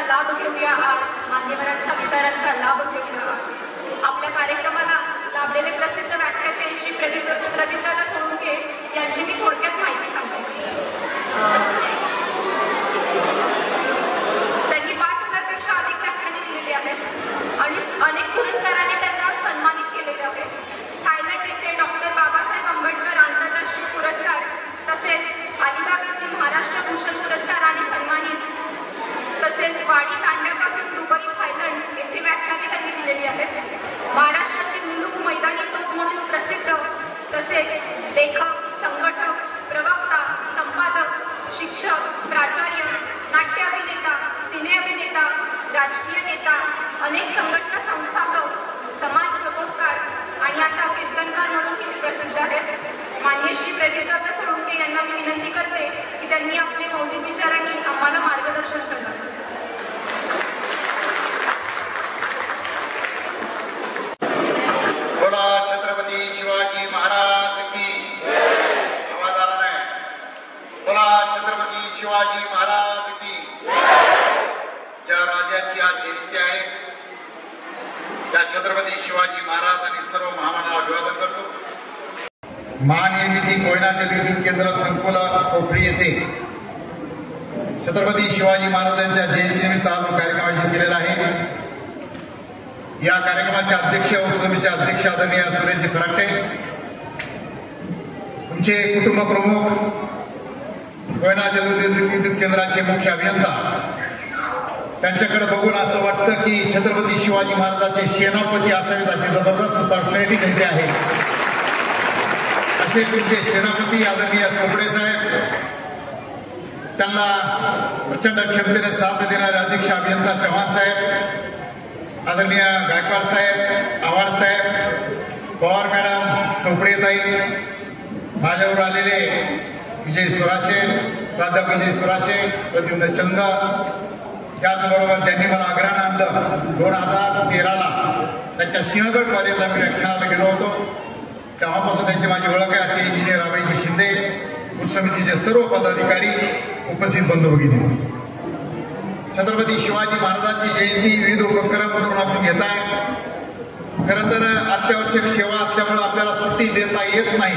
लाभ घेऊया आज, मान्यवरांच्या विचारांचा लाभ घेऊया आज। आपल्या कार्यक्रमाला लाभलेले प्रसिद्ध व्याख्याते श्री प्रदीपदादा सोळुंके यांची मी थोडक्यात माहिती सांगते। त्यांनी 5000 पेक्षा अधिक व्याख्याने दिलेली आहेत आणि अनेक पुरस्कारांनी त्यांना सन्मानित केलेले आहे। थायलंड येथे डॉक्टर बाबासाहेब आंबेडकर आंतरराष्ट्रीय पुरस्कार तसेच अलिबाग येथे महाराष्ट्र भूषण पुरस्काराने सन्मानित, तसेच वाडी तांड्यापासून दुबई थायलंड येथे व्याख्याने त्यांनी दिलेली आहेत। महाराष्ट्राची मुलूक मैदानी तोफ म्हणून प्रसिद्ध, तसेच लेखक, संघटक, प्रवक्ता, संपादक, शिक्षक, प्राचार्य, नाट्य अभिनेता, सिने अभिनेता, राजकीय नेता, अनेक संघटना संस्थापक, समाज प्रबोधकार आणि आता कीर्तनकार म्हणून किती प्रसिद्ध आहेत। मान्य श्री प्रदीपदादा सोळुंके यांना मी विनंती करते की त्यांनी आपले मौलिक विचारांनी आम्हाला मार्गदर्शन करावे। बोला छत्रपती शिवाजी महाराज की आवाज आला नाही। बोला छत्रपती शिवाजी महाराज की। ज्या राजाची आज जयंती आहे त्या छत्रपती शिवाजी महाराज आणि सर्व महामानवाला अभिवादन करतो। महानिर्मिती कोयना जलविद्युत केंद्र संकुल कोपरी येथे छत्रपती शिवाजी महाराजांच्या जयंतीनिमित्त हा जो कार्यक्रम आयोजित केलेला आहे, या कार्यक्रमाचे अध्यक्ष व समितीचे अध्यक्ष आदरणीय सुरेशजी फराटे, तुमचे कुटुंब प्रमुख, कोयना जलविद्युत केंद्राचे मुख्य अभियंता, त्यांच्याकडे बघून असं वाटतं की छत्रपती शिवाजी महाराजांचे सेनापती असावेत अशी जबरदस्त पर्सनॅलिटी त्यांची आहे। असे तुमचे सेनापती आदरणीय चोपडे साहेब, त्यांना प्रचंड क्षमतेने साथ देणारे अध्यक्ष अभियंता चव्हाण साहेब, आदरणीय गायकवाड साहेब, आव्हाड साहेब, पवार मॅडम, चोपडेताई, माझ्यावर आलेले विजय सुराशे, प्राध्यापक विजय सुराशे, प्रद्युम्न चंद, त्याचबरोबर ज्यांनी मला आग्रहानं आणलं 2013ला त्यांच्या सिंहगड कॉलेजला मी व्याख्यानाला गेलो होतो, तेव्हापासून त्यांची माझी ओळख आहे। असे इंजिनियर अभयजी शिंदे, उच्च समितीचे सर्व पदाधिकारी, उपस्थित बंधू भगिनी, छत्रपती शिवाजी महाराजांची जयंती विविध उपक्रम करून आपण घेत आहे। खरं तर अत्यावश्यक सेवा असल्यामुळे आपल्याला सुट्टी देता येत नाही,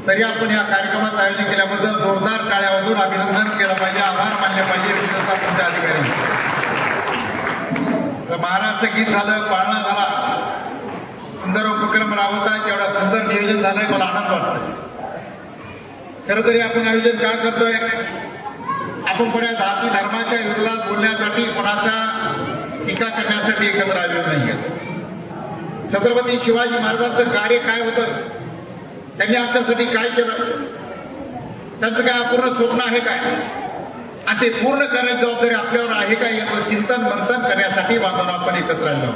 तरी आपण या कार्यक्रमाचं आयोजन केल्याबद्दल जोरदार टाळ्या वाजवून अभिनंदन केलं पाहिजे, आभार मानले पाहिजे, विशेषतः तुमच्या अधिकारी। महाराष्ट्र गीत झालं, पाळणा झाला, सुंदर उपक्रम राबवत आहे, तेवढा सुंदर नियोजन झालंय, मला आनंद वाटतोय। खरं तरी आपण आयोजन काय करतोय, आपण कोणा जाती धर्माच्या विरोधात बोलण्यासाठी, कोणाचा टीका करण्यासाठी एकत्र आलेलो नाहीये। छत्रपती शिवाजी महाराजांचं कार्य काय होतं, त्यांनी आमच्यासाठी काय केलं, त्यांचं काय अपूर्ण स्वप्न आहे काय, आणि ते पूर्ण करण्याची जबाबदारी आपल्यावर आहे का, याचं चिंतन मंथन करण्यासाठी बांधून आपण एकत्र आलो।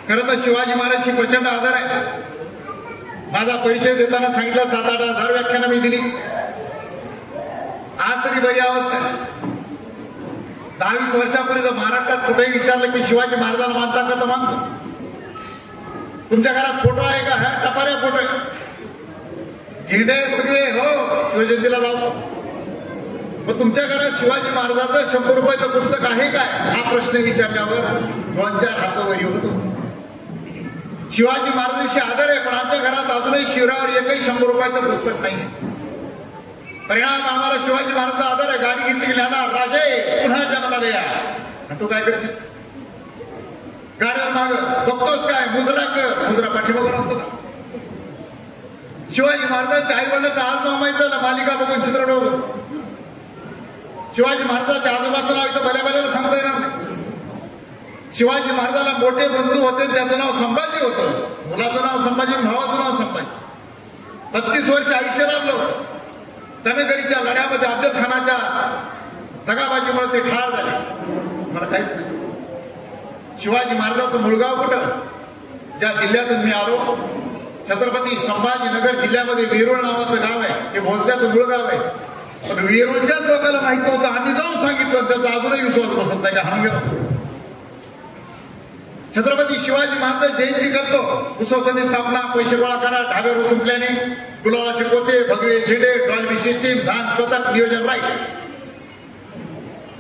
खरं तर शिवाजी महाराजांची प्रचंड आदर आहे। माझा परिचय देताना सांगितलं 7-8 हजार व्याख्यानं मी दिली। आज तरी बरी अवस्था आहे। 10-20 वर्षापूर्वी जर महाराष्ट्रात कुठेही विचारलं की शिवाजी महाराजांना मानता का, तर मानतो। तुमच्या घरात फोटो आहे का, ह्या टपाऱ्या फोटो आहे, झेंडे भगवे हो शिवजयंतीला लावतो, मग तुमच्या घरात शिवाजी महाराजांचं 100 रुपयाचं पुस्तक आहे काय, हा प्रश्न विचारल्यावर 2-4 हातावरी होतो। शिवाजी महाराजांविषयी आदर आहे, पण आमच्या घरात अजूनही शिवरावर एकही 100 रुपयाचं पुस्तक नाही। परिणाम आम्हाला शिवाजी महाराजांचा आदर आहे। गाडी घेतली गेल्याना राजे पुन्हा जन्माला या, तू काय करशील, गाडीवर माग बघतोस काय, मुजरा कर, मुजरा पाठीमागून असतो का। शिवाजी महाराजांच्या आई वडिलांचं आज नाव माहित झालं, मालिका बघून, चित्रपट बघून। शिवाजी महाराजांच्या आजोबाचं नाव इथं भल्या सांगता येणार नाही। शिवाजी महाराजाला मोठे बंधू होते, त्याचं नाव संभाजी होतं, मुलाचं नाव संभाजी, भावाचं नाव संभाजी। 32 वर्ष आयुष्य लाभलं होतं। धनगरीच्या लढ्यामध्ये अफजल खानाच्या दगाबाजीमुळे ते ठार झाले। मला काहीच नाही। शिवाजी महाराजांचं मुळगाव कुठं, ज्या जिल्ह्यातून मी आलो, छत्रपती संभाजीनगर जिल्ह्यामध्ये वेरूळ नावाचं गाव आहे, हे भोसल्याचं मूळ गाव आहे। पण वेरूळच्याच लोकांना माहित नव्हतं, आम्ही जाऊन सांगितलं, त्याचा अजूनही विश्वास बसत नाही का, हाणून गेलो। छत्रपती शिवाजी महाराज जयंती करतो, उत्सवाची स्थापना, पैसे गोळा करा, ढाब्यावर सुटल्याने गुलालाचे पोते, भगवे झेंडे, डॉल्बी सिस्टीम, झांज पथक, नियोजन राईट।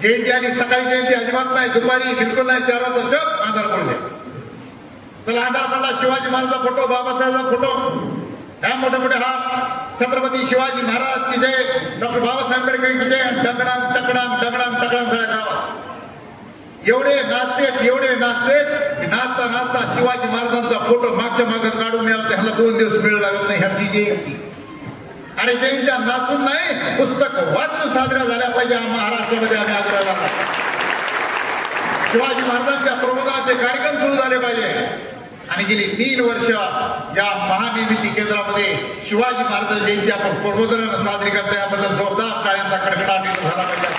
जयंती आणि सकाळी जयंती अजिबात नाही, दुपारी बिलकुल नाही, 4 वाजता जप आधार पडू द्या. चला आधार पडला, शिवाजी महाराजांचा फोटो, बाबासाहेबांचा फोटो, ह्या मोठे मोठे हात, छत्रपती शिवाजी महाराज की जय, डॉक्टर बाबासाहेब आंबेडकर की जय, टकडाम टकडाम टकडाम टकडाम सगळ्या गावात एवढे नाचतेत की नाचता नाचता शिवाजी महाराजांचा फोटो मागच्या मागे काढून यायला त्याला 2 दिवस वेळ लागत नाही. ह्याची जयंती आणि जयंत्या नाचून नाही, पुस्तक वाचून साजऱ्या झाल्या पाहिजे. महाराष्ट्रामध्ये आम्ही आग्रह करतो. शिवाजी महाराजांच्या प्रबोधनाचे कार्यक्रम सुरू झाले पाहिजे. आणि गेली 3 वर्ष या महानिर्मिती केंद्रामध्ये शिवाजी महाराज जयंती आपण प्रबोधनानं साजरी करता, याबद्दल जोरदार टाळ्यांचा कडकडाट झाला पाहिजे.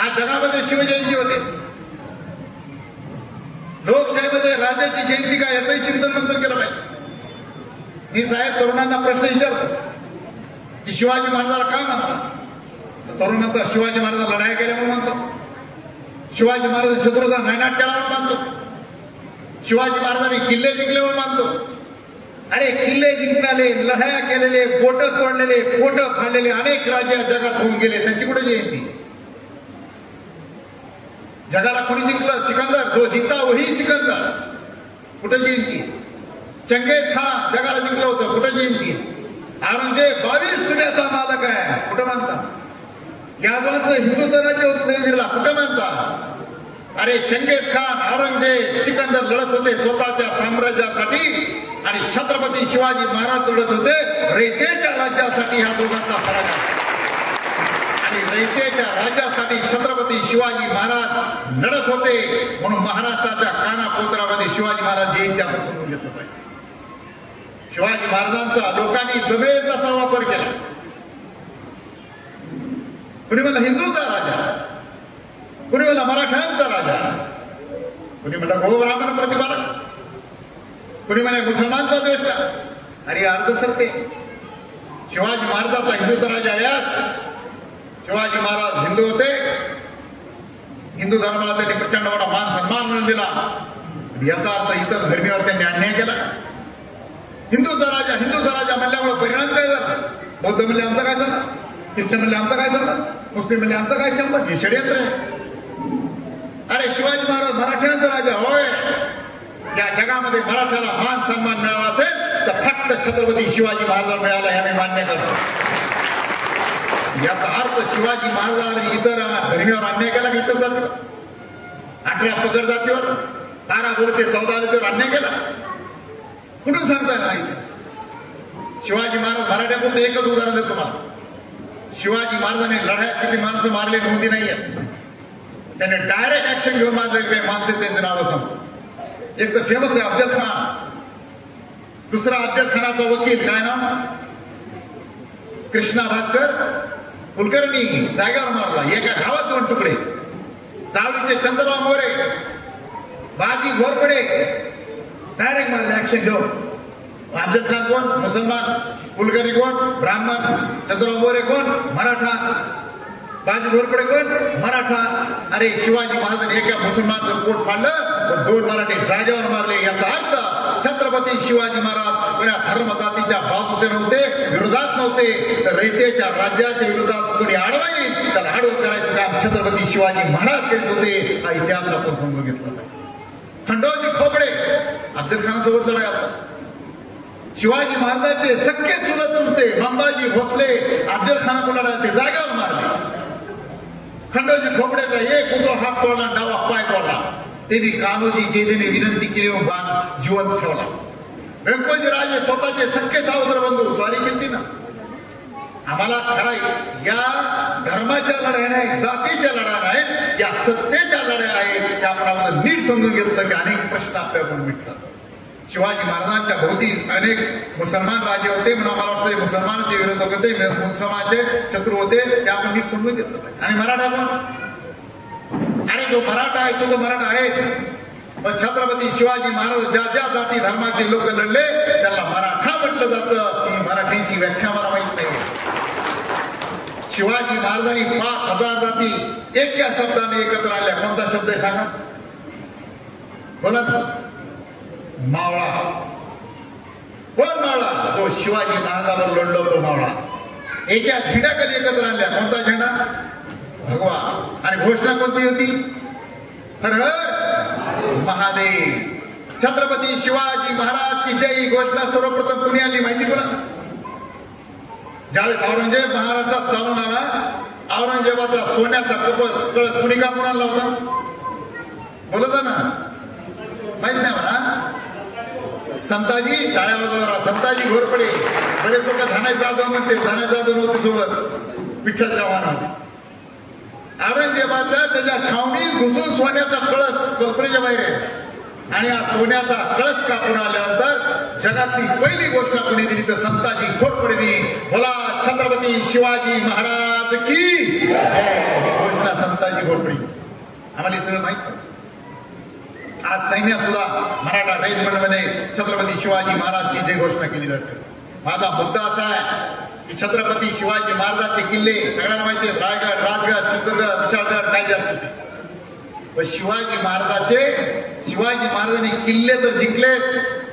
आज जगामध्ये शिवजयंती होते, लोकशाहीमध्ये राजाची जयंती काय याचंही चिंतन मंथन केलं पाहिजे. मी साहेब तरुणांना प्रश्न विचारतो की शिवाजी महाराजाला काय म्हणतात? तरुण म्हणतात शिवाजी महाराज लढाई केल्या म्हणून म्हणतो, शिवाजी महाराज शत्रूचा नायनाट केला म्हणून मानतो, शिवाजी महाराजांनी किल्ले जिंकले म्हणून मानतो. अरे किल्ले जिंकणारे, लढाया केलेले, बोट तोडलेले, पोट फाडलेले अनेक राजे जगात होऊन गेले, त्यांची कुठे जयंती? जगाला कोणी जिंकलं? सिकंदर, जो जीता वही सिकंदर, कुठे जयंती? चंगेज खान जगाला जिंकलं होतं, कुठे जयंती? औरंगजेब 22 सुन्याचा मालक आहे, कुठं मानतात? यादवांचं हिंदू राज्य होतं देवगिरीला, कुठं मानतात? अरे चंगेज खान, औरंगजेब, सिकंदर लढत होते स्वतःच्या साम्राज्यासाठी आणि छत्रपती शिवाजी महाराज लढत होते रयतेच्या राज्यासाठी. ह्या दोघांचा फरक आहे. आणि रयतेच्या राज्यासाठी छत्रपती शिवाजी महाराज लढत होते, म्हणून महाराष्ट्राच्या कानाकोपऱ्यामध्ये शिवाजी महाराज जयंती आपण समजून घेतलं पाहिजे. शिवाजी महाराजांचा लोकांनी जमेल तसा वापर केला. कुणी म्हणला हिंदूचा राजा, कुणी म्हणला मराठ्यांचा राजा, कुणी म्हणला गोब्राह्मण प्रतिपालक, कुणी म्हणे मुसलमानचा द्वेष्टा. अरे अर्ध सरते. शिवाजी महाराजांचा हिंदूचा राजा यास शिवाजी महाराज हिंदू होते, हिंदू धर्माला त्यांनी प्रचंड मोठा मान सन्मान मिळून दिला. याचा अर्थ इतर धर्मीवर त्यांनी अन्याय केला. हिंदूचा राजा म्हणल्यामुळे परिणाम काय झाला? बौद्ध म्हणले आमचा काय संबंध, ख्रिश्चन म्हणले आमचा काय संबंध, मुस्लिम म्हणले आमचा काय संबंध? हे षडयंत्र आहे. अरे शिवाजी महाराज मराठ्यांचा राजा होय. या जगामध्ये मराठ्याला मान सन्मान मिळाला असेल तर फक्त छत्रपती शिवाजी महाराजांना मिळाला, हे आम्ही मान्य करतो. याचा अर्थ शिवाजी महाराजांनी इतर धर्मीवर अन्याय केला की इतर जातीवर, 18 पगड जातीवर, 12 बोलते 14 जातीवर अन्याय केला? कुठून सांगता नाही. शिवाजी महाराज मराठ्यापुरतं एकच उदाहरण देतो तुम्हाला. शिवाजी महाराजांनी लढाईत किती माणसं मारले नोंदी नाहीये. त्याने डायरेक्ट ऍक्शन घेऊन मारलेले काही माणसं, त्यांचं नाव सांगतो. एक तर फेमस आहे अफजल खान, दुसरा अफजल खानाचा वकील काय नाव, कृष्णा भास्कर कुलकर्णी, जागेवर मारला. एका गावात 2 तुकडे. चावडीचे चंद्रराव मोरे, बाजी घोरपडे डायरेक्ट मारले ऍक्शन घेऊन. अफजल खान कोण? मुसलमान. कुलकर्णी कोण? ब्राह्मण. चंद्रराव मोरे कोण? मराठा. बाजी घोरपडे कोण? मराठा. अरे शिवाजी महाराजांनी एका मुसलमानाचं पोट फाडलं तर 2 मराठी जागेवर मारले. याचा अर्थ छत्रपती शिवाजी महाराज कोणा धर्म जातीच्या बाजूचे नव्हते, विरोधात नव्हते, तर रयतेच्या राज्याच्या विरोधात कोणी आडवा येईल त्याला आडवं करायचं काम छत्रपती शिवाजी महाराज करीत होते. हा इतिहास आपण समजून घेतला पाहिजे. खंडोजी खोपडे अफजल खानासोबत लढाई होता. शिवाजी महाराजांचे सख्खे चुलते अंबाजी भोसले अफजल खानाला लढाई ते जागेवर मारले. खंडोजी खोपड्याचा एक उजवा हात तोडला, डावा पाय तोडला. त्यांनी कान्होजी जेदेने विनंती केली व बाण जिवंत ठेवला. व्यंकोजी राजे स्वतःचे सख्खे सावत्र बंधू स्वारी केली ना. आम्हाला खरा या धर्माच्या लढाई नाही, जातीच्या लढाई नाहीत, या सत्तेच्या लढाई आहेत. त्या आपण नीट समजून घेतलं की अनेक प्रश्न आपल्याकडून मिटतात. शिवाजी महाराजांच्या भोवती अनेक मुसलमान राजे होते, म्हणून मला वाटतं मुसलमानाचे विरोधक होते, मुसलमानाचे शत्रू होते, ते आपण नीट समजून घेतलं पाहिजे. आणि मराठा पण, आणि जो मराठा आहे तो मराठा आहेच, पण छत्रपती शिवाजी महाराज ज्या ज्या जाती धर्माचे लोक लढले त्याला मराठा म्हटलं जातं. ही मराठीची व्याख्या मला माहित नाही. शिवाजी महाराजांनी 5000 जाती एका शब्दाने एकत्र आणल्या. कोणता शब्द आहे सांगा? बोला ना. मावळा. कोण मावळा? जो शिवाजी महाराजांवर लढलो तो मावळा. एका झेंड्याखाली एकत्र आणल्या. कोणता झेंडा? भगवा. आणि घोषणा कोणती होती? हर हर महादेव. छत्रपती शिवाजी महाराज की जय ही घोषणा सर्वप्रथम कुणी आणली माहिती कोणाला? ज्यावेळेस औरंगजेब महाराष्ट्रात चालून आला, औरंगजेबाचा सोन्याचा कळस कुणी कापून आणला होता? बोलत ना, माहित नाही म्हणा. संताजी, टाळ्या वाजवा. संताजी घोरपडे. बरेच लोक धानाई जाधव म्हणते. धानाई जाधव नव्हते सोबत, विठ्ठल चव्हाण होते. औरंगजेबाच्या त्याच्या छावणीत घुसून सोन्याचा कळस कल्पनेच्या बाहेर आहे. आणि हा सोन्याचा कळस कापून आल्यानंतर जगातली पहिली घोषणा कोणी दिली तर संताजी घोरपडेंनी. बोला छत्रपती शिवाजी महाराज की घोषणा संताजी घोरपडेंची. आम्हाला सगळं माहित. आज सैन्यात सुद्धा मराठा रेजिमेंटमध्ये छत्रपती शिवाजी महाराज की जय घोषणा केली जाते. माझा मुद्दा असा आहे की छत्रपती शिवाजी महाराजांचे किल्ले सगळ्यांना माहिती आहे. रायगड, राजगड, सिंधुदुर्ग, विशाळगड काय जास्त होते. पण शिवाजी महाराजांनी किल्ले तर जिंकले,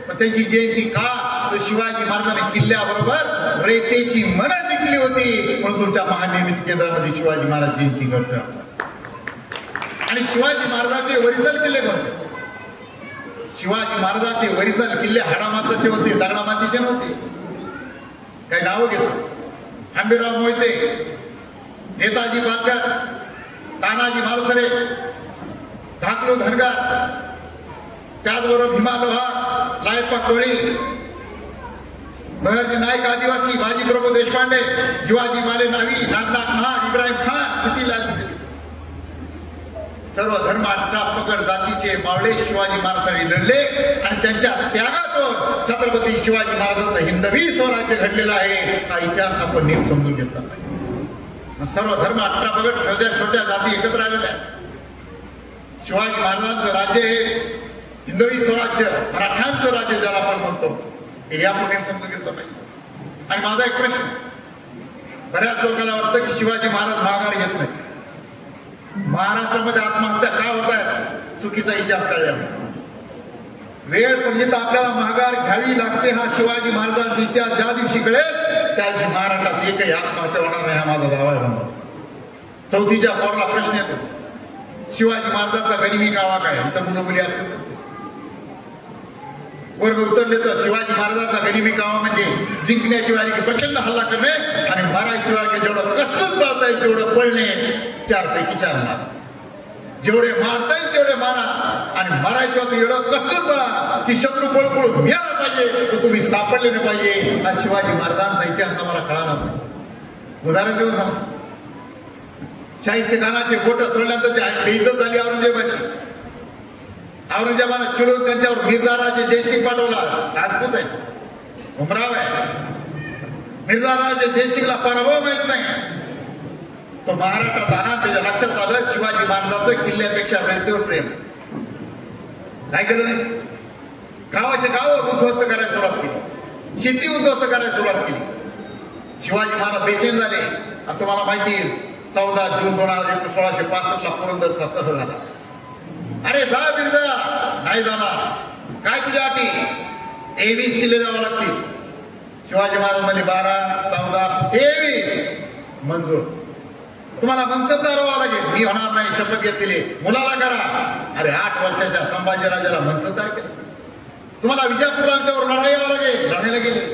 पण त्यांची जयंती का? तर शिवाजी महाराजांनी किल्ल्याबरोबर रेतेची मनं जिंकली होती. म्हणून तुमच्या महानिर्मिती केंद्रामध्ये शिवाजी महाराज जयंती करतात. आणि शिवाजी महाराजांचे ओरिजिनल किल्ले कोणते? शिवाजी महाराजांचे ओरिजिनल किल्ले हाडामासाचे होते, दगडामातीचे नव्हते. काही नावं घेतो. हंबीरराव मोहिते, नेताजी पालकर, तानाजी मालुसरे, धाकलू धनगर, त्याचबरोबर भीमा लोहार, लायप्पा कोळी, बहरजी नाईक आदिवासी, बाजीप्रभू देशपांडे, शिवाजी माले नावी, नागनाथ महार, इब्राहिम खान, किती लागले. सर्व धर्म पकड जातीचे मावळे शिवाजी महाराजांनी लढले आणि त्यांच्या त्यागातून छत्रपती शिवाजी महाराजांचं हिंदवी स्वराज्य घडलेलं आहे. हा इतिहास आपण नीट समजून घेतला पाहिजे. सर्व धर्म पकड छोट्या छोट्या जाती एकत्र आलेल्या आहेत. शिवाजी महाराजांचं राज्य हे हिंदवी स्वराज्य, मराठ्यांचं राज्य ज्याला आपण म्हणतो, हे आपण नीट समजून घेतलं पाहिजे. आणि माझा एक प्रश्न, बऱ्याच लोकांना वाटतं की शिवाजी महाराज माघार घेत नाही. महाराष्ट्रामध्ये आत्महत्या का होत आहेत? चुकीचा इतिहास कळला. वेळ पडली तर आपल्याला माघार घ्यावी लागते. हा शिवाजी महाराजांचा इतिहास ज्या दिवशी कळेल त्या दिवशी महाराष्ट्रात एकही आत्महत्या होणार नाही, हा माझा दावा आहे. चौथीच्या पोरला प्रश्न येतो, शिवाजी महाराजांचा गनिमी कावा काय? इथं मुलं मुली असते. वर्ग उतरले तर शिवाजी महाराजांचा गनिमी कावा म्हणजे जिंकण्याची वेळ की प्रचंड हल्ला करणे आणि मारायची वेळ की जेवढं कच्चून पळता येईल तेवढं पळणे. 4 पैकी 4 मार. जेवढे मारता येईल तेवढे मारा आणि मारायचं होतं एवढं कच्चून पळा की शत्रू पळून मिळाला पाहिजे, तर तुम्ही सापडले नाही पाहिजे. हा शिवाजी महाराजांचा इतिहास आम्हाला कळाला नाही. उदाहरण देऊन सांगतो, शाहिस्ते खानाचे बोट तोडल्यानंतर बेइज्जत झाली औरंगजेबाची. औरंगजेबानं चिडून त्यांच्यावर मिर्झा राजे जयसिंग पाठवला. राजपूत आहे, उमराव आहे. मिर्झा राजे जयसिंगला पराभव माहित नाही. तो महाराष्ट्रात आला, त्याच्या लक्षात आलं शिवाजी महाराजांचं किल्ल्यापेक्षा रयतेवर प्रेम. काय केलं नाही? गावाचे गाव उद्ध्वस्त करायला सुरुवात केली, शेती उद्ध्वस्त करायला सुरुवात केली. शिवाजी महाराज बेचैन झाले. आणि तुम्हाला माहिती आहे 14 जून 1665 ला पुरंदरचा तह झाला. अरे जा मिर्झा, नाही जाणार. काय तुझ्या अटी? 23 किल्ले द्यावं लागतील. शिवाजी महाराज म्हणजे 12, 14, 23 मंजूर. तुम्हाला मनसबदार व्हावं लागेल. मी होणार नाही, शपथ घेतलेली. मुलाला करा. अरे 8 वर्षाच्या संभाजीराजाला मनसबदार केलं. तुम्हाला विजापूरला आमच्यावर लढाई यावं लागेल. लढायला गेले.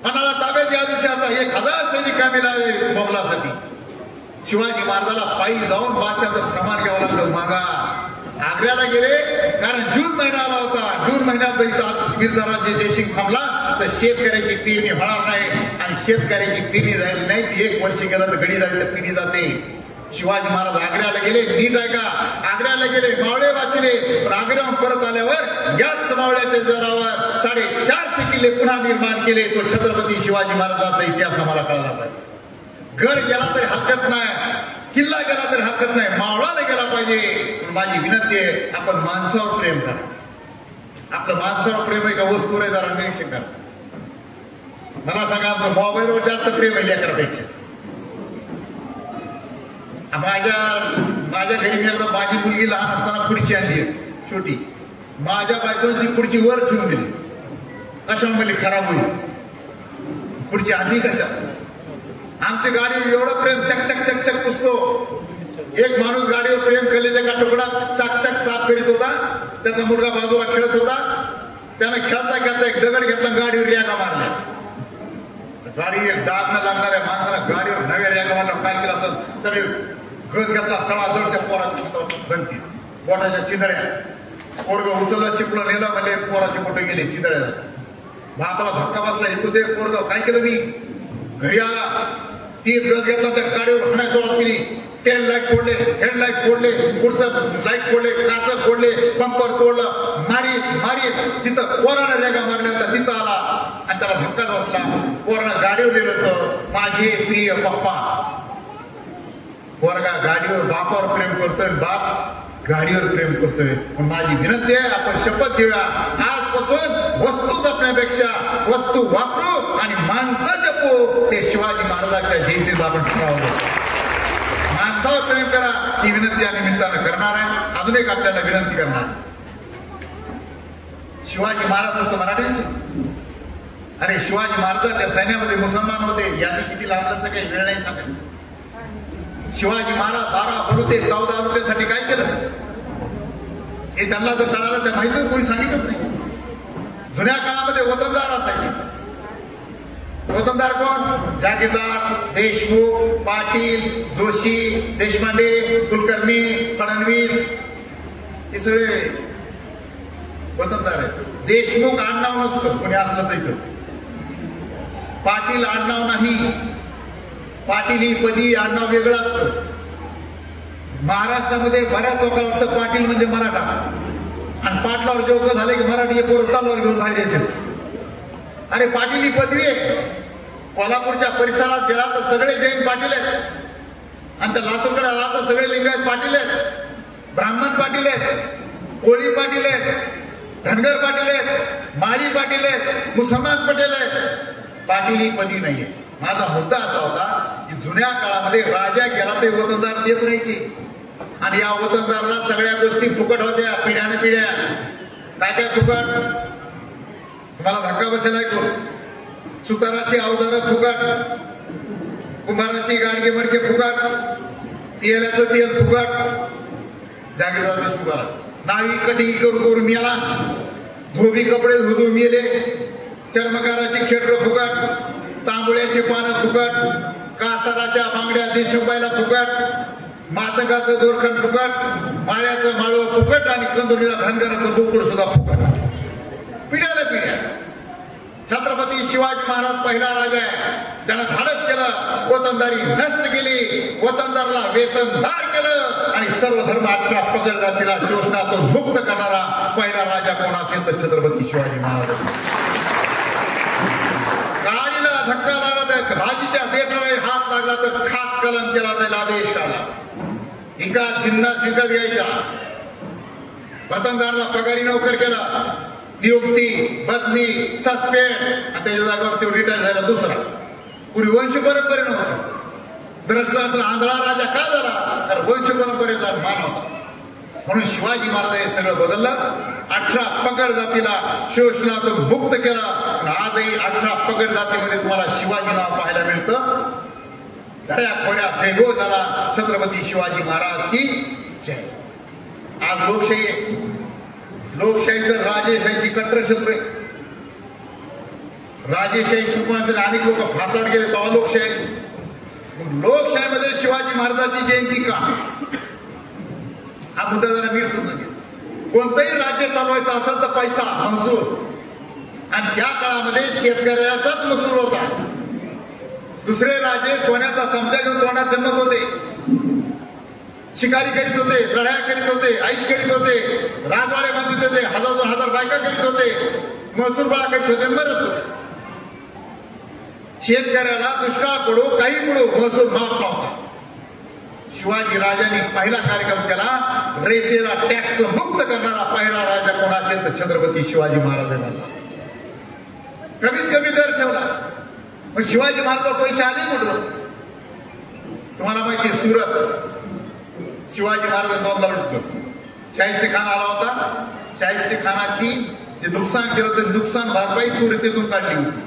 पन्हाळा ताब्यात या दिवसाचा 1000 सैनिक कामी लागले मोगलासाठी. शिवाजी महाराजाला पायी जाऊन बादशाचं प्रमाण घ्यावं लागलं. मागा आग्र्याला गेले, कारण जून महिना आला होता. जून महिन्यात जर मिर्झा राजे जयसिंग थांबला तर शेतकऱ्याची पेरणी होणार नाही. आणि शेतकऱ्याची पेरणी झाली नाही, 1 वर्ष गेलं तर गडी झाली तर पिढी जाते. शिवाजी महाराज आग्र्याला गेले. नीट आहे का? आग्र्याला गेले, मावळे वाचले. पण आग्र्याहून परत आल्यावर याच मावळ्याच्या जोरावर 450 किल्ले पुन्हा निर्माण केले. तो छत्रपती शिवाजी महाराजांचा इतिहास आम्हाला कळाला पाहिजे. गड गेला तरी हरकत नाही, किल्ला गेला तरी हरकत नाही, मावळाला गेला पाहिजे. माझी विनंती आहे, आपण माणसावर प्रेम करा. आपलं माणसावर प्रेम आहे का वस्तूवर आहे? जरा निरीक्षण करा. मला सांगा, आमचं मोबाईलवर जास्त प्रेम आहे लेकरापेक्षा. माझ्या घरी मी एकदा माझी मुलगी लहान असताना पुढची आणली छोटी. माझ्या बायकोने ती पुढची वर ठेवून दिली. कशा मुली खराब होईल. पुढची आणली कशा? आमची गाडी एवढं प्रेम चकचक चकचक पुसतो. एक माणूस गाडीवर प्रेम केलेल्या का तुकडा चकचक साफ करीत होता. त्याचा मुलगा बाजूला खेळत होता. त्याने खेळता खेळता एक दगड घेतला, गाडीवर रॅगा मारल्या. गाडी एक डाग न लागणाऱ्या माणसाला गाडीवर नव्या रॅगा मारल्या. काय केलं असं त्याने गज घेतला, तळाजळ त्या पोराच्या बनती पोटाच्या चितळ्या. पोरग उचलला, चिपलं नेलं, म्हणजे पोराचे पोटे गेले चितळ्याला. बापाला धक्का बसला, ऐकू दे पोरग काय केलं मी. घरी आला, तीच गज घेतला, त्या गाडीवर हाणायला सुरुवात केली. टेल लाईट फोडले, हेडलाईट फोडले, पुढचं लाईट फोडले, काच फोडले, पंपर तोडलं. मारीत जिथं पोरानं रेगा मारल्या होत्या तिथं आला आणि त्याला धक्काच बसला. पोरानं गाडीवर लिहिलं होतं, माझे प्रिय पप्पा. पोरगा गाडीवर बापावर प्रेम करतोय, बाप गाडीवर प्रेम करतोय. पण माझी विनंती आहे, आपण शपथ घेऊया आजपासून वस्तू जपण्यापेक्षा वस्तू वापरू आणि माणसं जपू. ते शिवाजी महाराजांच्या जयंतीत आपण ठरवलं. माणसावर प्रेम करा ही विनंती या निमित्तानं करणार आहे. अजून एक आपल्याला विनंती करणार. शिवाजी महाराज फक्त मराठ्यांचे, अरे शिवाजी महाराजांच्या सैन्यामध्ये मुसलमान होते. यादी किती लांबचं काही वेळ नाही सांगेल. शिवाजी महाराज 12 बलुते 14 बलुतेसाठी काय केलं हे त्यांना जर कळालं तर माहितीच कोणी सांगितलंच नाही. जुन्या काळामध्ये वतनदार असायचे. वतनदार कोण? जागीरदार, देशमुख, पाटील, जोशी, देशपांडे, कुलकर्णी, फडणवीस हे सगळे वतनदार आहेत. देशमुख आडनाव नसतं कोणी असलं तर इथं. पाटील आडनाव नाही. पाटील ही पदी आडनाव वेगळं असतं. महाराष्ट्रामध्ये बऱ्याच लोकांना वाटतं पाटील म्हणजे मराठा, आणि पाटलावर जेवढं झाले की मराठी पोरं तालावर घेऊन बाहेर येते. अरे पाटील ही पदवी आहे. कोल्हापूरच्या परिसरात गेला तर सगळे जैन पाटील आहेत. आमच्या लातूरकडे आला तर सगळे लिंगायत पाटील आहेत, ब्राह्मण पाटील आहेत, कोळी पाटील आहेत, धनगर पाटील आहेत, माळी पाटील आहेत, मुसलमान पटेल आहेत. पाटील ही पदवी नाहीये. माझा मुद्दा असा होता की जुन्या काळामध्ये राजा गेला ते वतनदार तेच राहायचे, आणि या वतनदाराला सगळ्या गोष्टी फुकट होत्या पिढ्याने पिढ्या. काय काय फुकट? तुम्हाला धक्का बसेल ऐकू. सुताराची अवजारं फुकट, कुंभाराची गाडगे मडके फुकट, तेलाचं तेल फुकट. जागीरदार देशमुखाला नावी कटिंग करून मेला, धोबी कपडे धुधू मेले, चर्मकाराची खेटर फुकट, तांबुळ्याची पानं फुकट, कासाराच्या बांगड्या देशमुखायला फुकट, मातंगाचं दोरखंड फुकट, माळ्याचं माळव फुकट, आणि कंदुरीला धनगराचं बोकड सुद्धा फुकट. पिढ्याला पिढ्या. छत्रपती शिवाजी महाराज पहिला राजा आहे. त्यानं धाडस केलं, वतनदारी नष्ट केली, वतनदाराला वेतनदार केलं, आणि सर्व धर्म 18 पगड जातीला शोषणातून मुक्त करणारा पहिला राजा कोण असेल तर छत्रपती शिवाजी महाराज. गाडीला धक्का लागला तर भाजीच्या देठाला हात लागला तर खात कलम केला जाईल आदेश काढला. एका जिन्नस विकत घ्यायच्या. वतनदाराला पगारी नोकर केला, नियुक्ती, बदली, सस्पेंड, आणि त्याच्या जागेवर तो रिटायर झाला दुसरा. पूर्वी वंश परंपरेनं होता. भ्रष्टाचार आंधळा राजा का झाला? तर वंश परंपरेचा मान होता. म्हणून शिवाजी महाराज हे सगळं बदललं. 18 पगड जातीला शोषणातून मुक्त केलं. आजही 18 पगड जातीमध्ये तुम्हाला शिवाजी नाव पाहायला मिळतं. दर्या खोऱ्यात जयघोष झाला. छत्रपती शिवाजी महाराज की जय. आज लोकशाही आहे. लोकशाहीचं राजेशाहीची कट्टर शत्रू आहे. राजेशाही शिकवण्यासाठी अनेक लोक फासावर गेले तेव्हा लोकशाही. लोकशाहीमध्ये शिवाजी महाराजांची जयंती का? हा मुद्दा जरा नीट समजून घ्या. कोणतंही राज्य चालवायचं असेल तर पैसा, महसूल, आणि त्या काळामध्ये शेतकऱ्याचाच महसूल होता. दुसरे राजे सोन्याचा चमचा घेऊन तोंडात जन्मत होते, शिकारी करीत होते, लढाया करीत होते, ऐश करीत होते, राजवाडे बांधित होते, 1000 बायका करीत होते, महसूल गोळा करीत होते, मरत होते. शेतकऱ्याला दुष्काळ पडू काही पडू महसूल माफ नव्हता. शिवाजी राजांनी पहिला कार्यक्रम केला. रेतेला टॅक्स मुक्त करणारा पहिला राजा कोण असेल तर छत्रपती शिवाजी महाराजांना. कमीत कमी दर ठेवला. मग शिवाजी महाराजांवर पैसे आले कुठून? तुम्हाला माहिती आहे, सुरत शिवाजी महाराजांनी 2दा लुटलं. शाहिस्ते खान आला होता. शाहिस्ते खानाची जे नुकसान केलं होतं नुकसान भरपाई सुरतेतून काढली होती.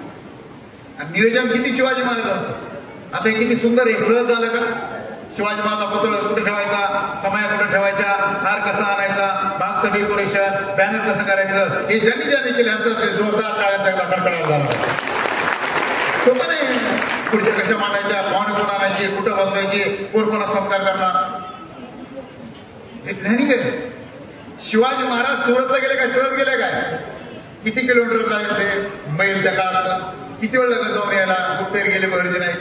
आणि नियोजन किती शिवाजी महाराजांचं. आता हे किती सुंदर आहे, सहज झालं का? शिवाजी महाराज पुतळा कुठे ठेवायचा, समाया कुठे ठेवायच्या, हार कसा आणायचा, मागचं डेकोरेशन, बॅनर कसं करायचं, हे ज्यांनी केलं यांचं जोरदार टाळ्यांचा एकदा कडकडाट झाला. सोपं नाही. पुढच्या कशा मांडायच्या, पाहुणे कोण आणायचे, कुठं बसवायचे, कोण कोणा सत्कार करणार, हे ज्ञानी काय. शिवाजी महाराज सुरतला गेले काय, सहज गेले काय? किती किलोमीटर लागायचे मैल त्या काळात, किती वेळ लागत जाऊन यायला, गुप्तेर गेले बरेच नाही.